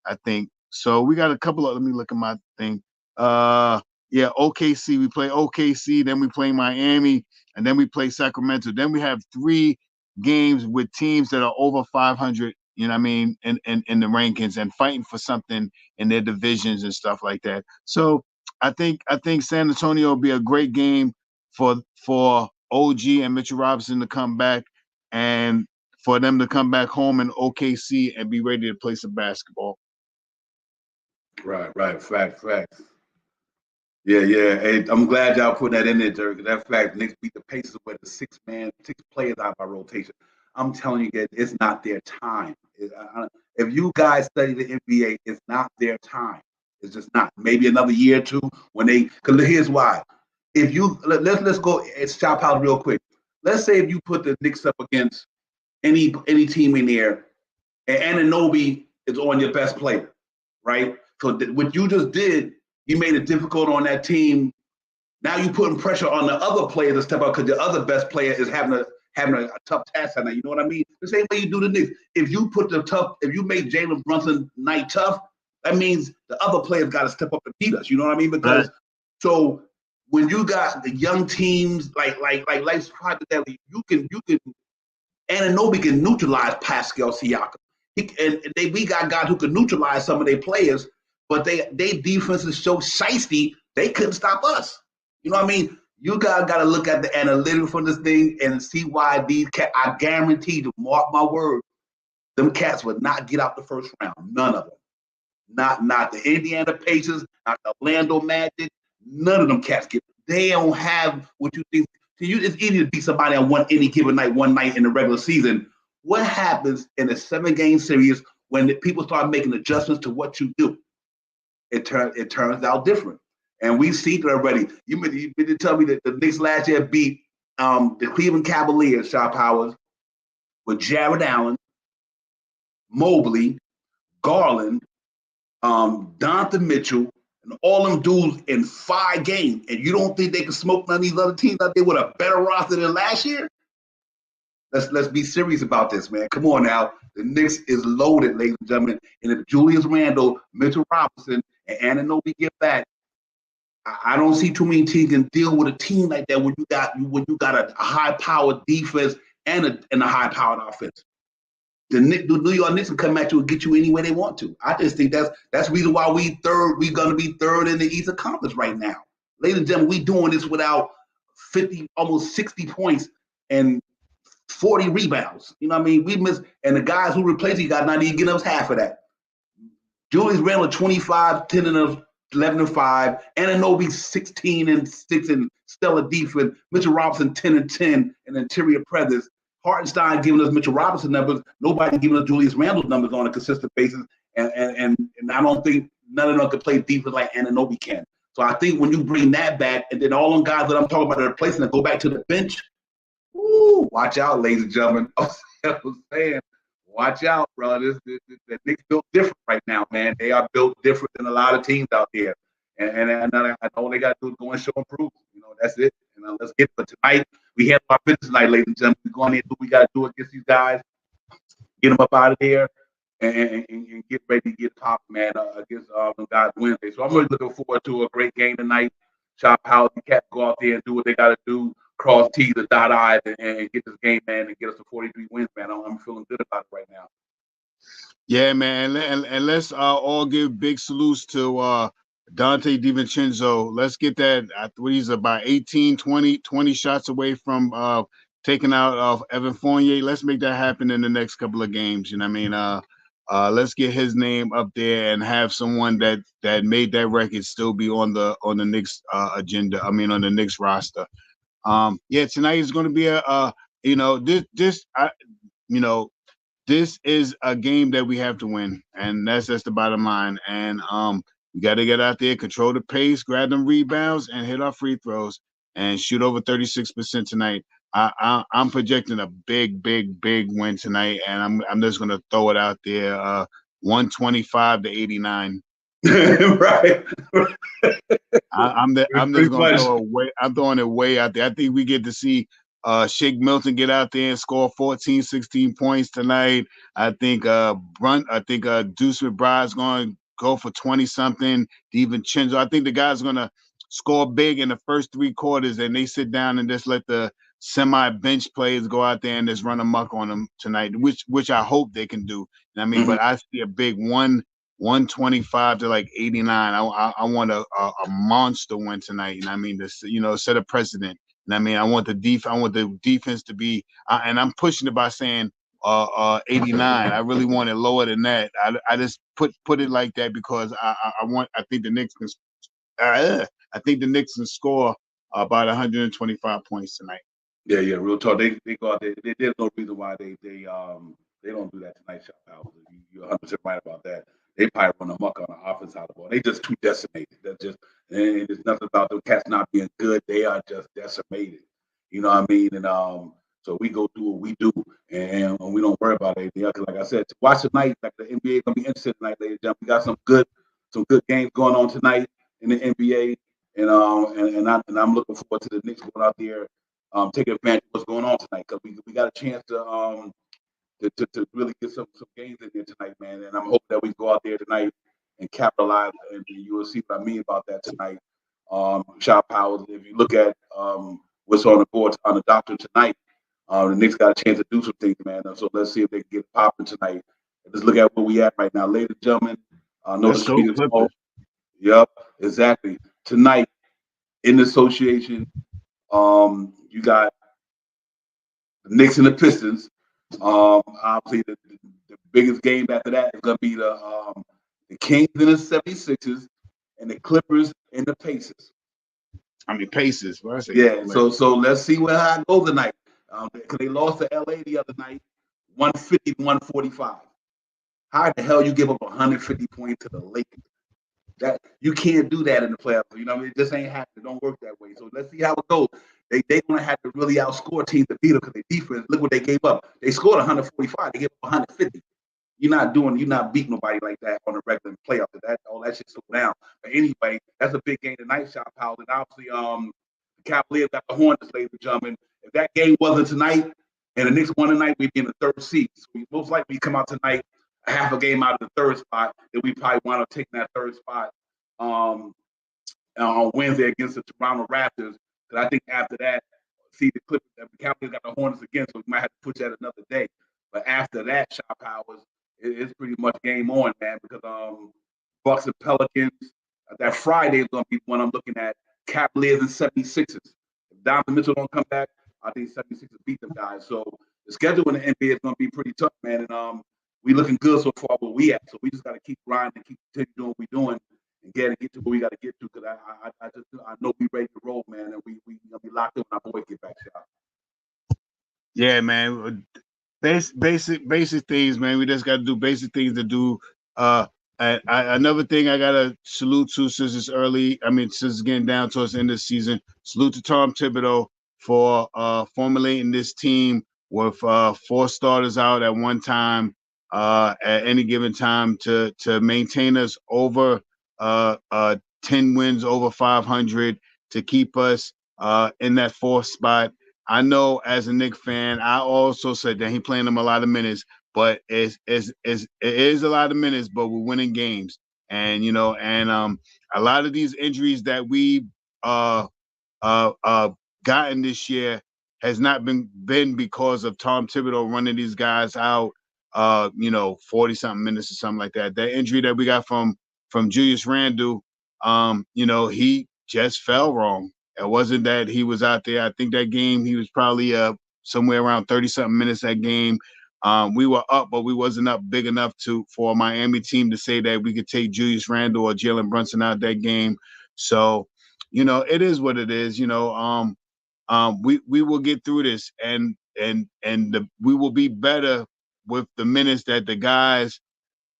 I think. So we got a couple of. Let me look at my thing. Yeah, OKC. We play OKC. Then we play Miami, and then we play Sacramento. Then we have 3 games with teams that are over 500. You know what I mean? In the rankings and fighting for something in their divisions and stuff like that. So I think San Antonio will be a great game for OG and Mitchell Robinson to come back, and for them to come back home in OKC and be ready to play some basketball. Right. Facts. Yeah. Hey, I'm glad y'all put that in there, Dirk. That fact, Knicks beat the Pacers with the 6 players out by rotation. I'm telling you, guys, it's not their time. If you guys study the NBA, it's not their time. It's just not. Maybe another year or two when they. Because here's why. If you let's go. It's Shop House real quick. Let's say if you put the Knicks up against any team in there, and Anunoby is on your best player, right? So what you just did, you made it difficult on that team. Now you're putting pressure on the other players to step up because the other best player is having a tough task right now. You know what I mean? The same way you do the Knicks. If you make Jalen Brunson night tough, that means the other players got to step up and beat us. You know what I mean? Because so when you got the young teams like hypothetically, you can Anunoby can neutralize Pascal Siakam. We got guys who can neutralize some of their players, but they defense is so shiesty, they couldn't stop us. You know what I mean? You guys got to look at the analytics from this thing and see why these cats, I guarantee you, mark my word, them cats would not get out the first round. None of them. Not the Indiana Pacers, not the Orlando Magic. None of them cats get. They don't have what you think. To you, it's easy to beat somebody on any given night, one night in the regular season. What happens in a 7-game series when people start making adjustments to what you do? It turns out different. And we've seen it already. You didn't tell me that the Knicks last year beat the Cleveland Cavaliers, Shop Howard, with Jared Allen, Mobley, Garland, Donovan Mitchell, and all them dudes in 5 games. And you don't think they can smoke none of these other teams out there with a better roster than last year? Let's be serious about this, man. Come on now. The Knicks is loaded, ladies and gentlemen. And if Julius Randle, Mitchell Robinson, and Anunoby get back, I don't see too many teams can deal with a team like that when you got a high-powered defense and a high-powered offense. The New York Knicks can come at you and get you any way they want to. I just think that's the reason why we're going to be third in the Eastern Conference right now. Ladies and gentlemen, we doing this without 50, almost 60 points and 40 rebounds. You know what I mean? We missed, and the guys who replaced you got not even getting us half of that. Julius Randle 25, 10 and 11 and 5, Anunoby 16 and 6 and stellar defense. Mitchell Robinson 10 and 10 and interior presence. Hartenstein giving us Mitchell Robinson numbers. Nobody giving us Julius Randle numbers on a consistent basis. And I don't think none of them can play defense like Anunoby can. So I think when you bring that back, and then all them guys that I'm talking about that are replacing them go back to the bench, ooh, watch out, ladies and gentlemen. I was saying, watch out, bro. The Knicks built different right now, man. They are built different than a lot of teams out there. And I know all they got to do is go and show and prove. You know, that's it. And let's get it. But tonight, we have our business tonight, ladies and gentlemen. We're going in and do what we got to do against these guys. Get them up out of there and get ready to get popped, man, against them guys Wednesday. So I'm really looking forward to a great game tonight. Shop House and Cat go out there and do what they got to do. Cross T's and dot I's and get this game, man, and get us to 43 wins, man. I'm feeling good about it right now. Yeah, man. And let's all give big salutes to Dante DiVincenzo. Let's get that. He's about 18, 20 shots away from taking out Evan Fournier. Let's make that happen in the next couple of games. You know what I mean? Let's get his name up there and have someone that made that record still be on the Knicks agenda. I mean, on the Knicks roster. Yeah, tonight is going to be this is a game that we have to win, and that's the bottom line. And we got to get out there, control the pace, grab them rebounds, and hit our free throws, and shoot over 36% tonight. I'm projecting a big win tonight, and I'm just gonna throw it out there, 125-89. Right. I'm Pretty just gonna much. throw away. I'm throwing it way out there. I think we get to see Shake Milton get out there and score 14, 16 points tonight. I think Deuce McBride's going to go for 20 something. DiVincenzo. I think the guys are going to score big in the first 3 quarters, and they sit down and just let the semi bench players go out there and just run amok on them tonight, which I hope they can do. I mean, but I see a big 125 to like 89. I want a monster win tonight. And I mean, this, set a precedent. And I mean, I want the defense to be, and I'm pushing it by saying 89. I really want it lower than that. I just put it like that because I think the Knicks can score about 125 points tonight. Yeah, real talk. They go out there. There's no reason why they don't do that tonight, Shop House. You're 100% right about that. They probably run amok on the offense side of the ball. They just too decimated. That's just, and there's nothing about the cats not being good. They are just decimated. You know what I mean? And so we go do what we do, and we don't worry about anything else. Like I said, watch tonight. Like the NBA is gonna be interesting tonight, ladies and gentlemen. We got some good games going on tonight in the NBA, and I'm looking forward to the Knicks going out there, taking advantage of what's going on tonight because we got a chance to really get some games in there tonight, man. And I'm hoping that we go out there tonight and capitalize, and you will see what I mean about that tonight. Shop Powers, if you look at what's on the board on the doctor tonight, the Knicks got a chance to do some things, man. So let's see if they can get popping tonight. Let's look at where we at right now, ladies and gentlemen. No, the screen is off. Yep, exactly. Tonight in the association, you got the Knicks and the Pistons. Obviously, the biggest game after that is going to be the Kings and the 76ers and the Clippers and the Pacers. I mean, Pacers. What I say? Yeah, so let's see how it goes tonight. Because they lost to LA the other night, 150 to 145. How the hell you give up 150 points to the Lakers? That you can't do that in the playoffs. You know what I mean? It just ain't happening. It don't work that way. So let's see how it goes. They gonna have to really outscore teams to beat them because their defense. Look what they gave up. They scored 145. They gave up 150. You're not beating nobody like that on a regular playoff. All that shit slow down. But anyway, that's a big game tonight, Shop Powell. And obviously, the Cavaliers got the Hornets, ladies and gentlemen. If that game wasn't tonight and the Knicks won tonight, we'd be in the 3rd seed. So we most likely come out tonight half a game out of the 3rd spot, then we probably wind up taking that 3rd spot on Wednesday against the Toronto Raptors. Because I think after that, see the Clippers, the Cavaliers got the Hornets again, so we might have to push that another day. But after that, Shop Powers, it's pretty much game on, man. Because Bucks and Pelicans, that Friday is going to be one I'm looking at. Cavaliers and 76ers. If Donovan Mitchell don't come back, I think 76ers beat them guys. So the schedule in the NBA is going to be pretty tough, man. And we looking good so far where we at. So we just got to keep grinding, keep doing what we're doing, and get to where we got to get to. Because I know we ready to roll, man, and we gonna be locked in when our boy get back shot. Yeah, man. Basic things, man. We just got to do basic things to do. Another thing I gotta salute to since it's early. I mean, since it's getting down towards the end of the season. Salute to Tom Thibodeau for formulating this team with 4 starters out at one time at any given time to maintain us over 10 wins, over 500, to keep us in that 4th spot. I know as a Knicks fan, I also said that he playing them a lot of minutes, but it is a lot of minutes, but we're winning games. And a lot of these injuries that we gotten this year has not been because of Tom Thibodeau running these guys out 40-something minutes or something like that. That injury that we got from Julius Randle, he just fell wrong. It wasn't that he was out there. I think that game he was probably somewhere around 30-something minutes that game. We were up, but we wasn't up big enough for a Miami team to say that we could take Julius Randle or Jalen Brunson out that game. So, it is what it is. We will get through this, and we will be better with the minutes that the guys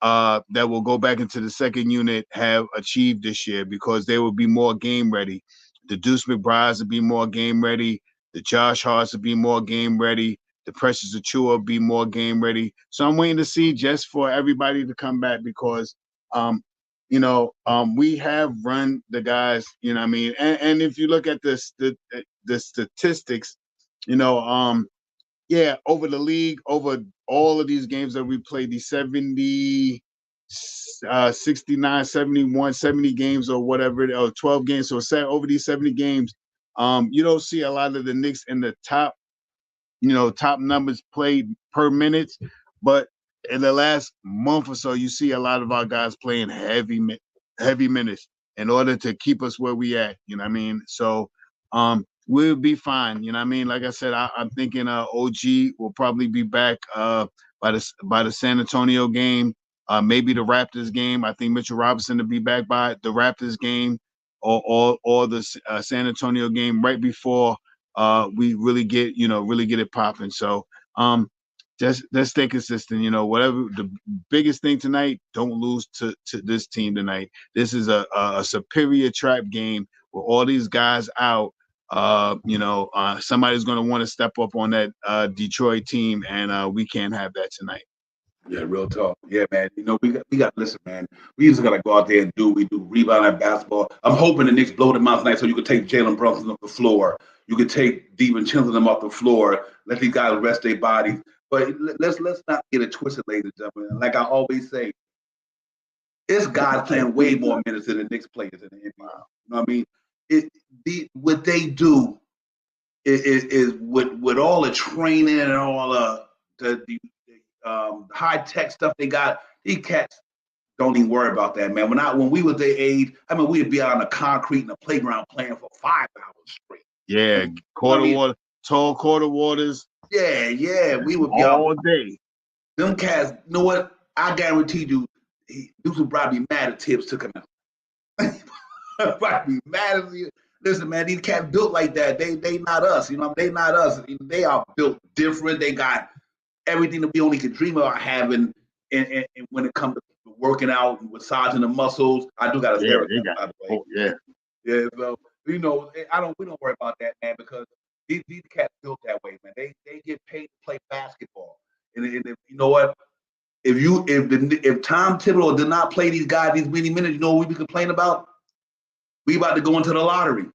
that will go back into the second unit have achieved this year, because they will be more game ready. The Deuce McBrides will be more game ready. The Josh Harts will be more game ready. The Precious Achua will be more game ready. So I'm waiting to see, just for everybody to come back, because we have run the guys, you know what I mean? And if you look at the statistics, over the league, over all of these games that we played, these 70, 69, 71, 70 games or whatever, or 12 games. So over these 70 games, you don't see a lot of the Knicks in the top numbers played per minute. But in the last month or so, you see a lot of our guys playing heavy minutes in order to keep us where we at. You know what I mean? So we'll be fine. You know what I mean? Like I said, I'm thinking OG will probably be back by the San Antonio game, maybe the Raptors game. I think Mitchell Robinson will be back by the Raptors game or the San Antonio game right before we really get it popping. So just stay consistent. Whatever the biggest thing tonight, don't lose to this team tonight. This is a superior trap game with all these guys out. Somebody's going to want to step up on that Detroit team, and we can't have that tonight. Yeah, real talk. Yeah, man. We got to listen, man. We just got to go out there and do rebound and basketball. I'm hoping the Knicks blow them out tonight so you could take Jalen Brunson off the floor. You could take DiVincenzo off the floor. Let these guys rest their bodies. But let's not get it twisted, ladies and gentlemen. Like I always say, it's guys playing way more minutes than the Knicks players in the NBA. You know what I mean? What they do is with all the training and all the high tech stuff they got. These cats don't even worry about that, man. When we was their age, we'd be out on the concrete in the playground playing for 5 hours straight. Yeah, tall quarter waters. Yeah, we would be all day. Them cats, you know what? I guarantee you, Deuce would probably be mad if Tibbs took him out. Probably be mad if you. Listen, man, these cats built like that. They not us, They not us. They are built different. They got everything that we only could dream about having, and when it comes to working out and massaging the muscles. I do got a therapist, by the way. Oh, yeah. Yeah, so we don't worry about that, man, because these cats built that way, man. They get paid to play basketball, and if, you know what? If Tom Thibodeau did not play these guys these many minutes, you know what we be complaining about? We about to go into the lottery.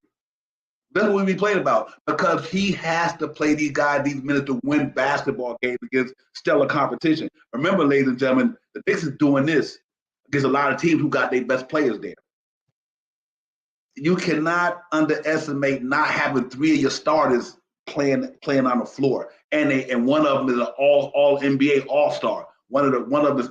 That's what we be playing about, because he has to play these guys these minutes to win basketball games against stellar competition. Remember, ladies and gentlemen, the Knicks is doing this against a lot of teams who got their best players there. You cannot underestimate not having 3 of your starters playing on the floor, and one of them is an all NBA All-Star. One of the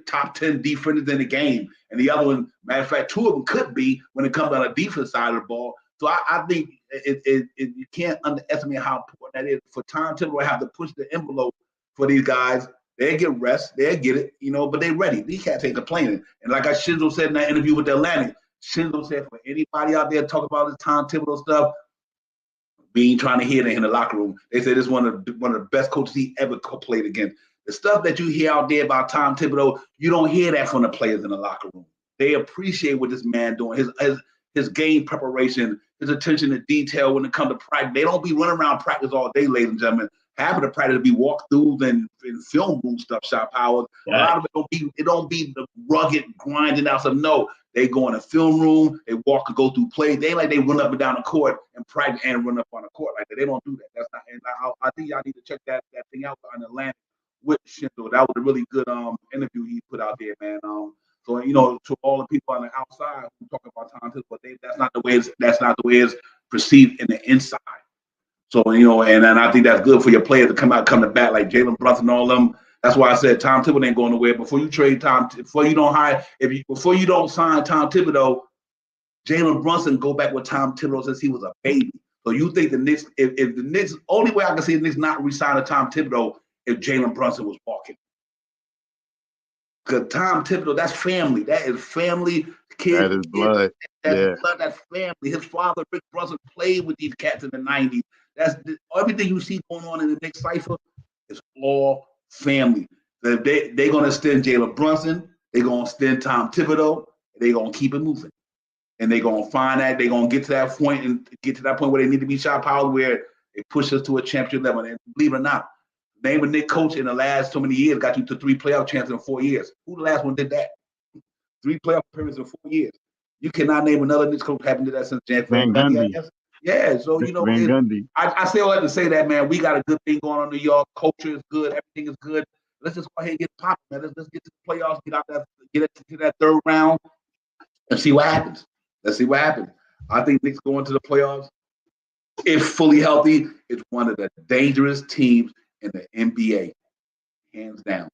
top 10 defenders in the game, and the other one, matter of fact, 2 of them could be when it comes on the defense side of the ball. So I think you can't underestimate how important that is for Tom Thibodeau to have to push the envelope for these guys. They get rest, they get it, but they ready. These cats ain't complaining. And like Shinzo said in that interview with the Atlantic, Shinzo said for anybody out there talking about this Tom Thibodeau stuff, we ain't trying to hear it in the locker room. They said it's one of the best coaches he ever played against. The stuff that you hear out there about Tom Thibodeau, you don't hear that from the players in the locker room. They appreciate what this man doing, his game preparation, his attention to detail when it comes to practice. They don't be running around practice all day, ladies and gentlemen. Half of the practice be walkthroughs and film room stuff, shot powers. Yeah. A lot of it don't be the rugged grinding out stuff. No, they go in a film room, they walk and go through plays. They like they run up and down the court and practice and run up on the court like that. They don't do that. That's not. And I think y'all need to check that thing out on Atlanta with Shinzo. That was a really good interview he put out there, man. So to all the people on the outside who talk about Tom Thibodeau, but that's not the way it's perceived in the inside. So and I think that's good for your players to come to bat like Jalen Brunson and all of them. That's why I said Tom Thibodeau ain't going nowhere. Before you trade before you don't sign Tom Thibodeau, Jalen Brunson go back with Tom Thibodeau since he was a baby. So you think the Knicks, if the Knicks, only way I can see the Knicks not re-signing Tom Thibodeau if Jalen Brunson was walking. Because Tom Thibodeau, that's family. That is family. Kids, that is blood. That's blood. That's family. His father, Rick Brunson, played with these cats in the 90s. That's everything you see going on in the Knicks cipher is all family. They're going to extend Jalen Brunson. They're going to extend Tom Thibodeau. They're going to keep it moving. And they're going to find that. They're going to get to that point and get to that point where they need to be shot power, where it pushes us to a championship level. And believe it or not, name a Knicks coach in the last so many years got you to 3 playoff chances in 4 years. Who the last one did that? 3 playoff appearances in 4 years. You cannot name another Knicks coach having did that since Jan Van Gundy. Yeah, so Van Gundy. I say all that to say that, man, we got a good thing going on in New York. Culture is good, everything is good. Let's just go ahead and get popping, man. Let's get to the playoffs, get to that third round, and see what happens. Let's see what happens. I think Knicks going to the playoffs, if fully healthy, it's one of the dangerous teams in the NBA, hands down.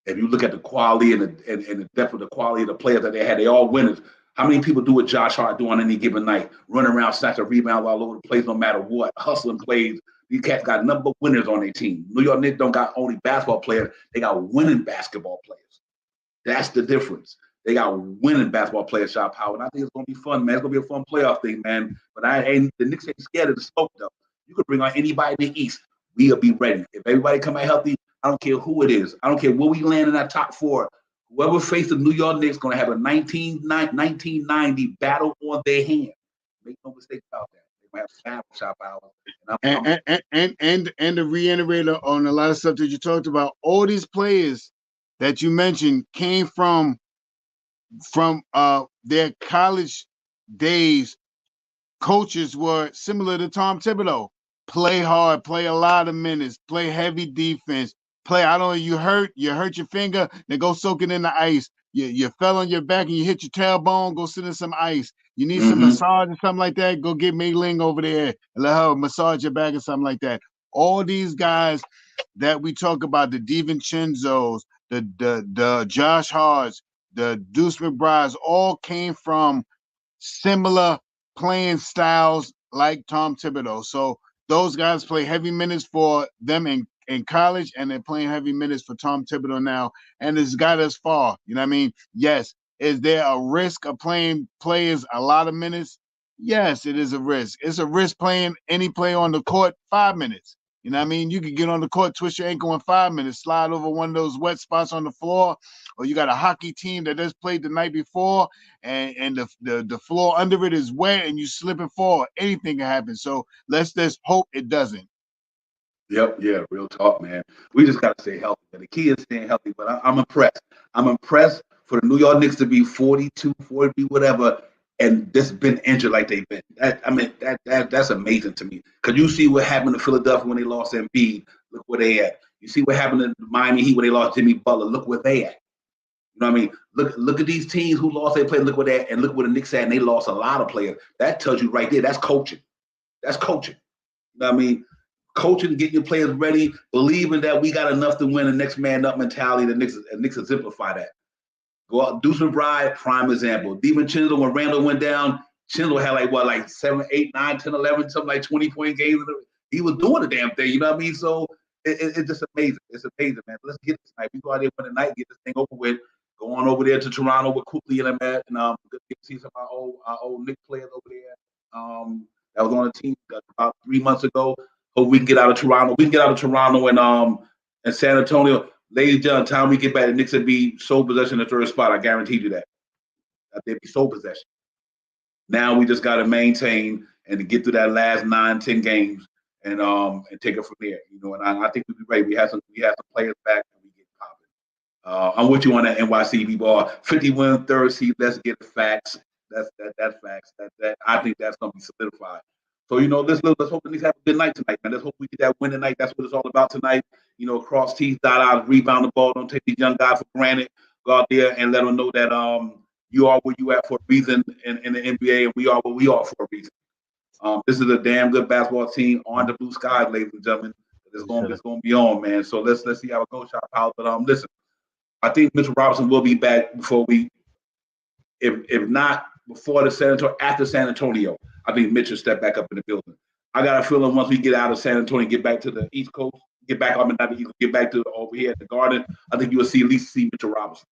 If you look at the quality and the depth of the quality of the players that they had, they all winners. How many people do what Josh Hart do on any given night? Run around, snatch a rebound all over the place, no matter what. Hustling plays. These cats got number winners on their team. New York Knicks don't got only basketball players. They got winning basketball players. That's the difference. They got winning basketball players, shot power. And I think it's going to be fun, man. It's going to be a fun playoff thing, man. But the Knicks ain't scared of the smoke, though. You could bring on anybody in the East. We'll be ready. If everybody come out healthy, I don't care who it is. I don't care where we land in that top 4. Whoever faces the New York Knicks is going to have a 1990 battle on their hand. Make no mistake about that. They're going to have shot power. And to reiterate on a lot of stuff that you talked about, all these players that you mentioned came from their college days. Coaches were similar to Tom Thibodeau. Play hard, play a lot of minutes, play heavy defense, play. I don't know, you hurt your finger, then go soak it in the ice. You fell on your back and you hit your tailbone, go sit in some ice. You need some massage or something like that, go get Mei Ling over there and let her massage your back or something like that. All these guys that we talk about, the DiVincenzo's, the Josh Harts, the Deuce McBrides, all came from similar playing styles like Tom Thibodeau. So those guys play heavy minutes for them in college, and they're playing heavy minutes for Tom Thibodeau now, and it's got us far. You know what I mean? Yes. Is there a risk of playing players a lot of minutes? Yes, it is a risk. It's a risk playing any player on the court 5 minutes. You know what I mean? You could get on the court, twist your ankle in 5 minutes, slide over one of those wet spots on the floor, or you got a hockey team that just played the night before, and the floor under it is wet, and you slip and fall. Anything can happen. So let's just hope it doesn't. Yep, yeah, real talk, man. We just got to stay healthy. The key is staying healthy, but I'm impressed. I'm impressed for the New York Knicks to be 42, 40, whatever, and just been injured like they've been. That's amazing to me. Because you see what happened to Philadelphia when they lost Embiid. Look where they at. You see what happened to Miami Heat when they lost Jimmy Butler. Look where they at. You know what I mean? Look at these teams who lost their players. Look where they at, and look where the Knicks at, and they lost a lot of players. That tells you right there. That's coaching. That's coaching. You know what I mean? Coaching, getting your players ready, believing that we got enough to win, the next man up mentality. The Knicks exemplify that. Go out, Deuce McBride, prime example. DiVincenzo, when Randall went down, Chinzel had like 7, 8, 9, 10, 11, something like 20-point games. He was doing the damn thing, you know what I mean? So it's just amazing. It's amazing, man. Let's get this night. We go out there for the night, get this thing over with. Go on over there to Toronto with Cooley and them at, and get to see some of our old Knicks players over there. That was on the team about 3 months ago. Hope we can get out of Toronto. We can get out of Toronto and San Antonio. Ladies and gentlemen, time we get back, the Knicks will be sole possession in the third spot. I guarantee you that. They'll be sole possession. Now we just got to maintain and to get through that last 9, 10 games and take it from there. You know, and I think we'll be ready. We have some players back and we get popping. I'm with you on that NYCB ball. 50-win, third seed. Let's get the facts. That's facts. That I think that's gonna be solidified. So, you know, let's hope the Knicks have a good night tonight, man. Let's hope we get that win tonight. That's what it's all about tonight. You know, cross T's, dot I's, rebound the ball. Don't take these young guys for granted. Go out there and let them know that you are where you at for a reason in the NBA, and we are where we are for a reason. This is a damn good basketball team on the blue skies, ladies and gentlemen. It's going to be on, man. So let's see how it goes, shot power. But listen, I think Mitchell Robinson will be back before we, if not before after San Antonio. I think Mitch will step back up in the building. I got a feeling once we get out of San Antonio, get back to the East Coast, get back to over here at the Garden, I think you will at least see Mitchell Robinson.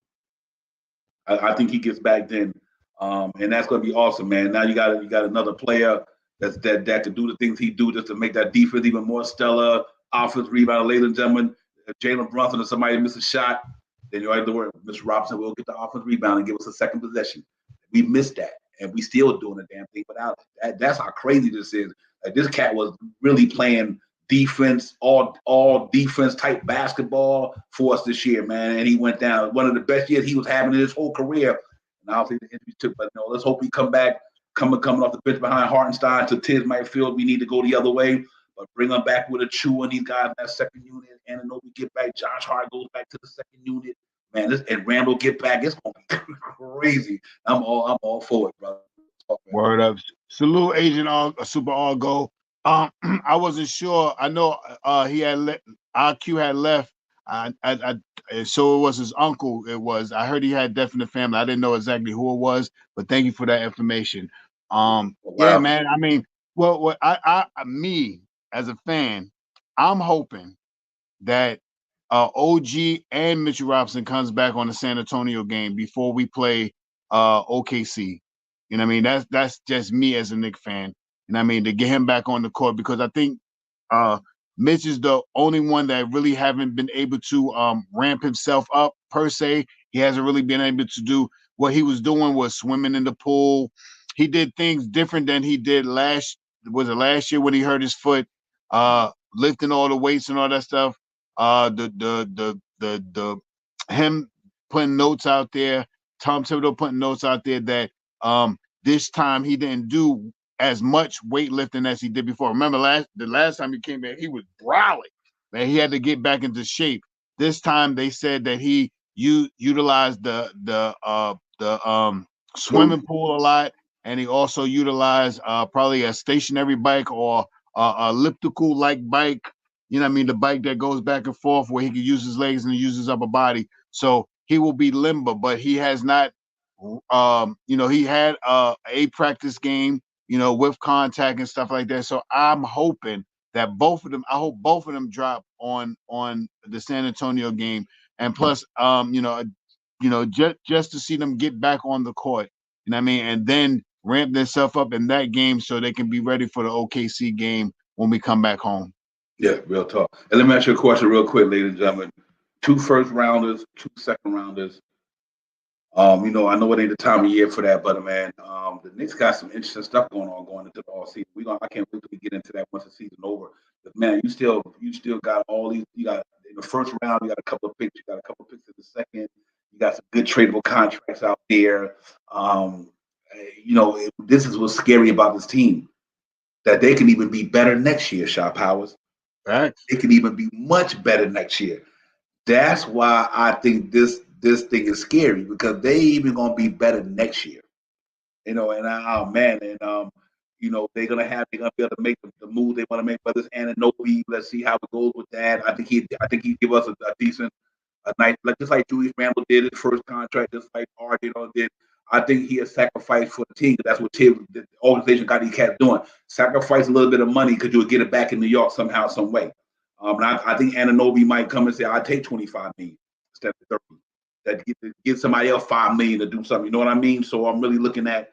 I think he gets back then, and that's going to be awesome, man. Now you got another player that can do the things he do just to make that defense even more stellar. Offense, rebound, ladies and gentlemen. Jalen Brunson or somebody miss a shot, then you have to worry. Mr. Robinson will get the offensive rebound and give us a second possession. We missed that, and we still doing the damn thing without it. That's how crazy this is. Like, this cat was really playing defense, all defense type basketball for us this year, man. And he went down one of the best years he was having in his whole career. And obviously the injury took, but no, let's hope we come back, coming off the bench behind Hartenstein to Tiz might feel we need to go the other way. But bring them back with a Chew and these guys in that second unit. And I know we get back. Josh Hart goes back to the second unit. Man, and Randall get back. It's gonna be crazy. I'm all for it, brother. Word up. Salute Agent Super All Go. I wasn't sure. I know he had IQ had left. So it was his uncle. I heard he had definite family. I didn't know exactly who it was, but thank you for that information. Wow. Yeah, man. I mean, well, me as a fan, I'm hoping that OG and Mitchell Robinson comes back on the San Antonio game before we play OKC. You know what I mean? That's just me as a Knicks fan. You know what I mean? To get him back on the court, because I think Mitch is the only one that really haven't been able to ramp himself up per se. He hasn't really been able to do what he was doing was swimming in the pool. He did things different than he did last year when he hurt his foot, lifting all the weights and all that stuff. Him putting notes out there, Tom Thibodeau putting notes out there that this time he didn't do as much weightlifting as he did before. Remember the last time he came back, he was browling. Man, he had to get back into shape. This time they said that he utilized the swimming pool a lot, and he also utilized probably a stationary bike or elliptical like bike. You know what I mean? The bike that goes back and forth where he can use his legs and use his upper body. So he will be limber, but he has not, he had a practice game, with contact and stuff like that. So I'm hoping that both of them drop on the San Antonio game. And plus, just to see them get back on the court, you know what I mean? And then ramp themselves up in that game so they can be ready for the OKC game when we come back home. Yeah, real talk. And let me ask you a question real quick, ladies and gentlemen. 2 first-rounders, 2 second-rounders. I know it ain't the time of year for that, but man, the Knicks got some interesting stuff going into the all season. I can't wait till we get into that once the season's over. But man, you still got all these. You got in the first round, you got a couple of picks. You got a couple of picks in the second. You got some good tradable contracts out there. This is what's scary about this team, that they can even be better next year. Shaw Powers. Facts. It can even be much better next year. That's why I think this thing is scary, because they even gonna be better next year. They're gonna be able to make the move they want to make. Whether it's Anunoby, let's see how it goes with that. I think he give us a decent, a nice, like just like Julius Randle did his first contract, just like Arden did. I think he has sacrificed for the team. That's what the organization got these cats doing. Sacrifice a little bit of money because you'll get it back in New York somehow, some way. And I think Anunoby might come and say, "I'll take $25 million instead of 30. That get somebody else $5 million to do something." You know what I mean? So I'm really looking at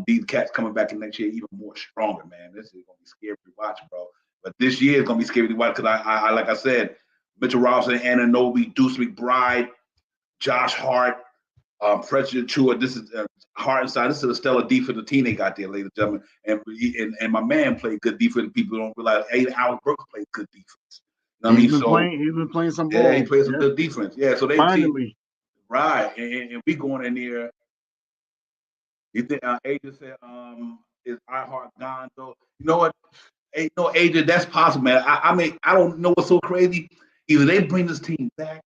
these cats coming back in next year even more stronger, man. This is gonna be scary to watch, bro. But this year is gonna be scary to watch because I like I said, Mitchell Robinson, Anunoby, Deuce McBride, Josh Hart, President Chua. This is Hartenstein. This is a stellar defensive team they got there, ladies and gentlemen. And my man played good defense. People don't realize Alex Brooks played good defense. You know what I mean? He's been playing some ball. Yeah, he played some good defense. Yeah, so they finally right, and we going in there. You think Agent said is iHeart gone though? You know what? Agent, that's possible, man. I mean, I don't know what's so crazy. Either they bring this team back.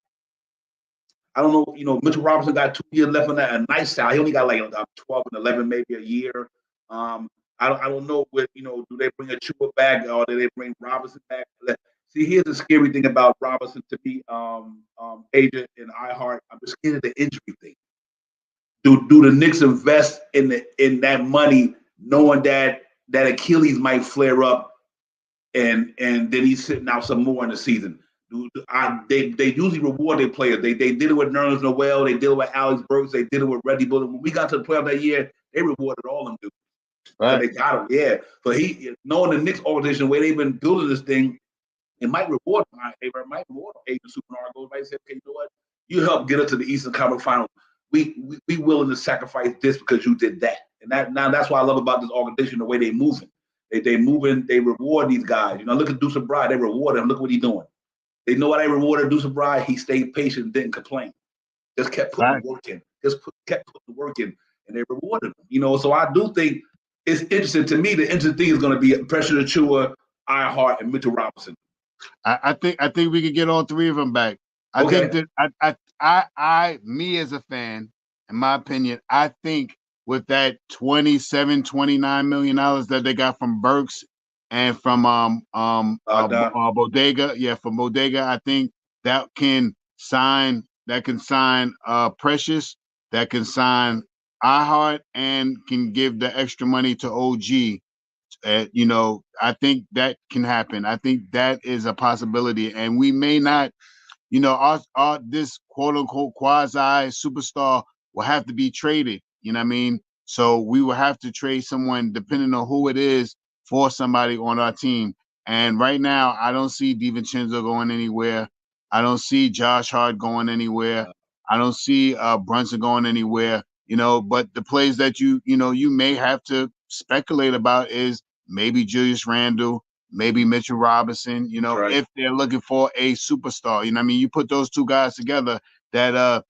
I don't know. Mitchell Robinson got 2 years left on that, a nice salary. He only got like 12 and 11, maybe a year. I don't know what do they bring a Chua back or do they bring Robinson back? See, here's the scary thing about Robinson to me, Agent and iHeart. I'm just scared of the injury thing. Do the Knicks invest in that money, knowing that Achilles might flare up, and then he's sitting out some more in the season? They usually reward their players. They did it with Nerlens Noel. They did it with Alex Burks. They did it with Reggie Bullock. When we got to the playoff that year, they rewarded all them dudes. Right. They got him. Yeah. So knowing the Knicks organization, the way they've been building this thing, It might reward him. It might reward him. Agent Super Nargo might say, okay, you know what? You helped get us to the Eastern Conference Final. We willing to sacrifice this because you did that. And that's what I love about this organization, the way they moving. They moving, they reward these guys. You know, look at Deuce Bride, they reward him. Look what he's doing. They know why they rewarded Deuce Bride. He stayed patient and didn't complain. Just kept putting the work in. Kept putting the work in, and they rewarded him. You know, so I do think it's interesting. To me, the interesting thing is going to be Pressure Achua, Ironheart, and Mitchell Robinson. I think we could get all three of them back. I think that me as a fan, in my opinion, I think with that $29 million that they got from Burks and from Bodega, from Bodega, I think that can sign Precious, that can sign iHeart, and can give the extra money to OG. You know, I think that can happen. I think that is a possibility, and we may not, you know, our this quote unquote quasi superstar will have to be traded. You know what I mean? So we will have to trade someone, depending on who it is, for somebody on our team. And right now, I don't see DiVincenzo going anywhere. I don't see Josh Hart going anywhere. I don't see Brunson going anywhere. You know, but the plays that you may have to speculate about is maybe Julius Randle, maybe Mitchell Robinson, you know, if they're looking for a superstar. You know what I mean? You put those two guys together, that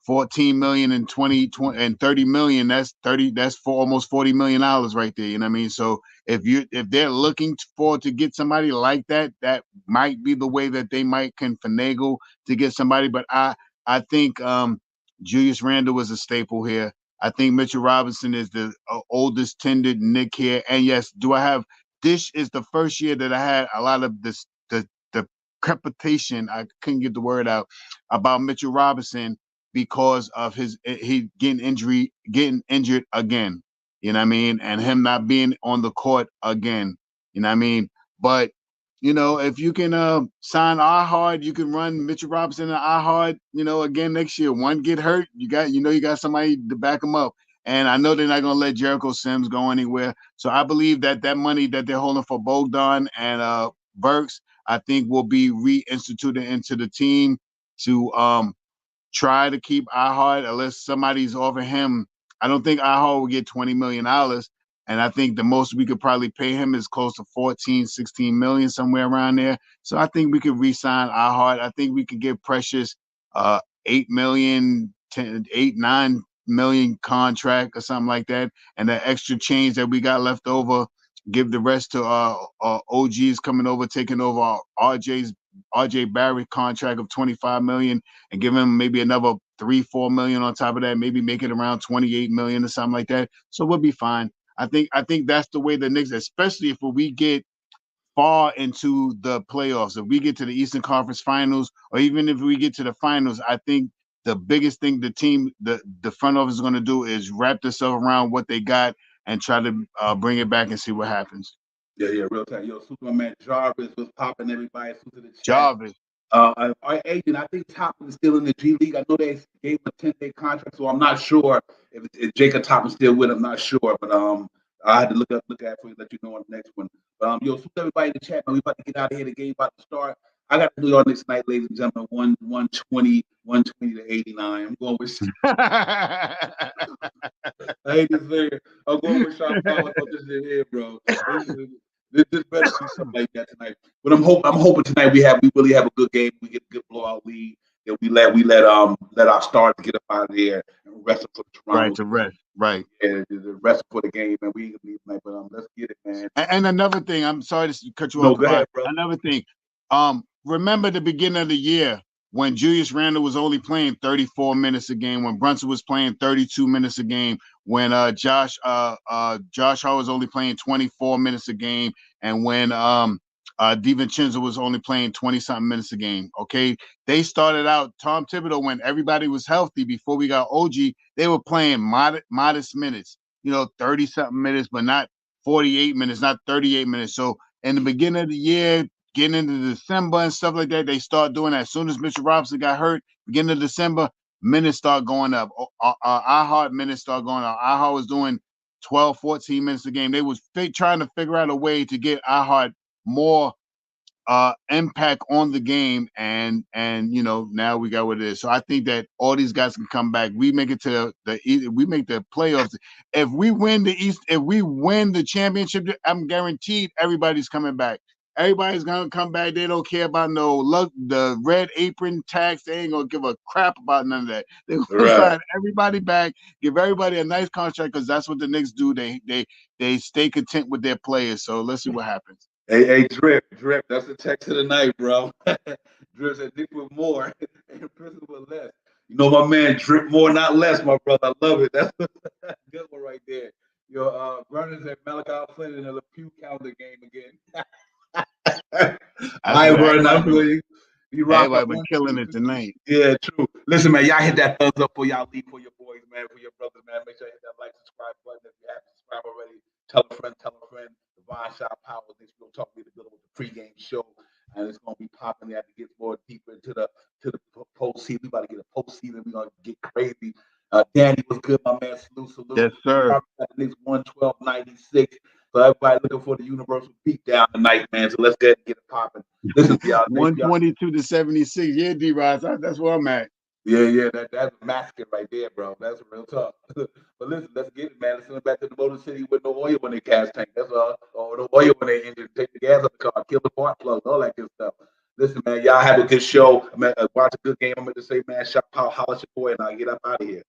14 million and 20 and 30 million, that's for almost $40 million right there. You know what I mean? So if they're looking to get somebody like that, that might be the way that they can finagle to get somebody. But I think Julius Randle was a staple here. I think Mitchell Robinson is the oldest tenured Knick here. And yes, this is the first year that I had a lot of the crepitation, I couldn't get the word out, about Mitchell Robinson because of he getting injured again. You know what I mean? And him not being on the court again. You know what I mean? But you know, if you can sign iHeart, you can run Mitchell Robinson and iHeart, you know, again next year. One get hurt, you got somebody to back them up. And I know they're not going to let Jericho Sims go anywhere. So I believe that money that they're holding for Bogdan and Burks, I think will be reinstituted into the team to try to keep iHeart, unless somebody's offering him. I don't think iHeart will get $20 million. And I think the most we could probably pay him is close to 14, 16 million, somewhere around there. So I think we could re-sign iHeart. I think we could give Precious 8 million, 9 million contract or something like that. And the extra change that we got left over, give the rest to OG's coming over, taking over RJ Barrett contract of 25 million, and give him maybe another 3-4 million on top of that, maybe make it around 28 million or something like that. So we'll be fine. I think that's the way the Knicks, especially if we get far into the playoffs, if we get to the Eastern Conference Finals, or even if we get to the finals, I think the biggest thing the front office is going to do is wrap themselves around what they got and try to bring it back and see what happens. Yeah, real time. Yo, Superman Jarvis was popping everybody to the chat. Jarvis. Our agent, I think Toppin is still in the G League. I know they gave him a 10-day contract, so I'm not sure if Jacob Toppin's still with him. I'm not sure, but I had to look at it for you, let you know on the next one. But yo, everybody in the chat, man, we about to get out of here. The game about to start. I got to do y'all next night, ladies and gentlemen. 120 to 89. I'm going with. I hate to say it. I'm going with Sean Powell up this here, bro. This better be something like that tonight. But I'm hoping tonight we really have a good game. We get a good blowout lead. That we let our stars get up out of there and rest for the Toronto. Right, to rest. Right. Yeah, the rest for the game, and we ain't gonna leave tonight. But let's get it, man. And another thing, I'm sorry to cut you off. No, go ahead, bro. Another thing, remember the beginning of the year when Julius Randle was only playing 34 minutes a game, when Brunson was playing 32 minutes a game, when Josh Hart was only playing 24 minutes a game, and when DiVincenzo was only playing 20-something minutes a game. Okay, they started out, Tom Thibodeau, when everybody was healthy before we got OG, they were playing modest minutes, 30-something minutes, but not 48 minutes, not 38 minutes. So in the beginning of the year, getting into December and stuff like that, they start doing that. As soon as Mitchell Robinson got hurt, beginning of December, minutes start going up. iHeart minutes start going up. iHeart was doing 12, 14 minutes a game. They was trying to figure out a way to get iHeart more impact on the game, and you know, now we got what it is. So I think that all these guys can come back. We make it to we make the playoffs. If we win the East, if we win the championship, I'm guaranteed everybody's coming back. Everybody's gonna come back. They don't care about the red apron tax. They ain't gonna give a crap about none of that. They're gonna sign everybody back, give everybody a nice contract, because that's what the Knicks do. They stay content with their players. So let's see what happens. Hey, Drip. That's the text of the night, bro. Drip said Nick with more and prison with less. You know my man, Drip more, not less, my brother. I love it. That's a good one right there. Your Burners and Malachi Flynn in the Pew calendar game again. I ain't worried enough for you. Everybody been killing it tonight. Yeah, true. Listen, man, y'all hit that thumbs up for y'all lead for your boys, man, for your brothers, man. Make sure you hit that like, subscribe button if you haven't subscribed already. Tell a friend. Divine Shot Power. This will talk to the with the pregame show, and it's gonna be popping as it gets more deeper into the postseason. We about to get a postseason. We're gonna get crazy. Danny was good, my man. Salute. Yes, sir. The Knicks 112-96. So everybody looking for the universal beatdown tonight, man. So let's get it popping. Listen, y'all. 122-76. Yeah, D-Roz. That's where I'm at. Yeah. That's a massacre right there, bro. That's real tough. But listen, let's get it, man. Let's send it back to the Motor City with no oil in their gas tank. That's all. Or no oil in their engine. Take the gas up the car, kill the spark plugs, all that good stuff. Listen, man, y'all have a good show. Watch a good game. I'm going to say, man, shot power, holla at your boy, and I'll get up out of here.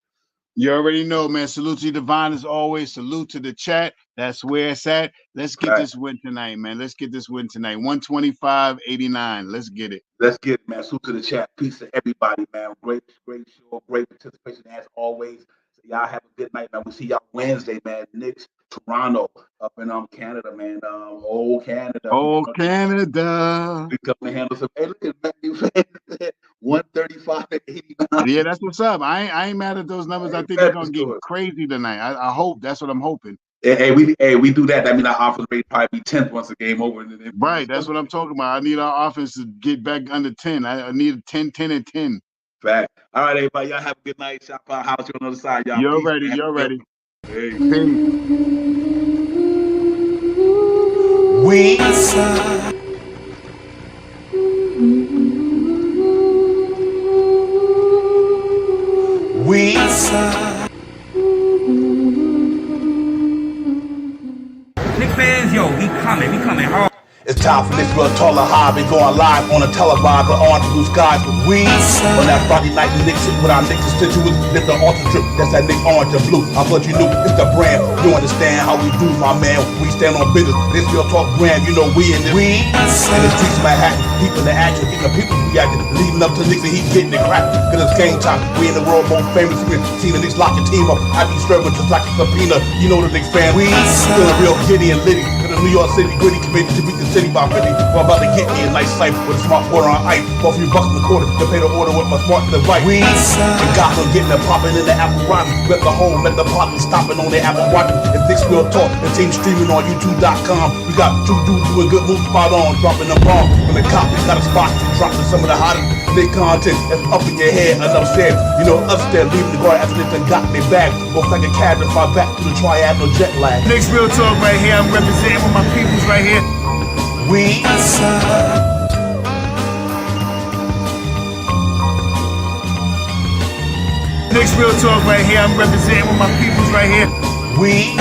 You already know, man. Salute to Divine as always. Salute to the chat. That's where it's at. Let's get this win tonight, man. Let's get this win tonight. 125-89. Let's get it. Let's get it, man. Salute to the chat. Peace to everybody, man. Great show. Great participation as always. So y'all have a good night, man. We'll see y'all Wednesday, man. Knicks, Toronto, up in Canada, man. Old Canada. Canada. We come to handle some. Hey, look at that. 135-89. Yeah, that's what's up. I ain't mad at those numbers. I think they're gonna get crazy tonight. I hope that's what I'm hoping. Hey, we do that. That means our offense rate probably be 10th once the game over. Right, that's what I'm talking about. I need our offense to get back under 10. I need 10, 10, and 10. Fact. All right, everybody. Y'all have a good night. Shop out. House you on the other side, y'all. You're ready. You're ready. Hey. We Knicks fans, yo, we coming hard. It's time for this real taller hobby going live on a televised but on blue skies with we on that Friday night Knicks with our Knicks constituents lift the altar trip. That's that Nick orange and blue. I thought you knew it's the brand. You understand how we do, my man. We stand on business. This real talk brand. You know we in this. We in the streets of Manhattan, keeping the action, getting the people's reaction, leading up to Knicks and he's getting it cracked. Cause it's game time. We in the world most famous. We see the Knicks lock your team up. I be serving just like a subpoena. You know the Knicks fan. We still a real giddy and litty. The New York City gritty committed to beat the city by 50. We're about to get me a nice cipher with a smart quarter on ice. For a few bucks in the quarter to pay the order with my smart device. We got them getting it popping in the Apple Rotten. Let the home, let the popping stopping on their Apple Watch. It's Knicks Real Talk. The team streaming on YouTube.com. We got two dudes doing good moves spot on, dropping the bomb. From the cop, we got a spot dropping some of the hottest Knick content that's up in your head. Enough said, you know, upstairs leaving the guard after they got their bag. Go like a cab to fly back to the triad, no jet lag. Knicks Real Talk right here. I'm representing with my peoples right here. We Knicks Real Talk right here. I'm representing with my peoples right here. We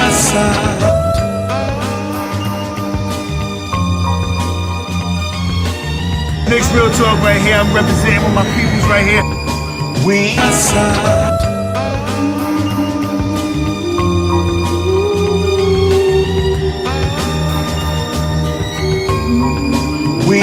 Knicks Real Talk right here. I'm representing with my peoples right here. We We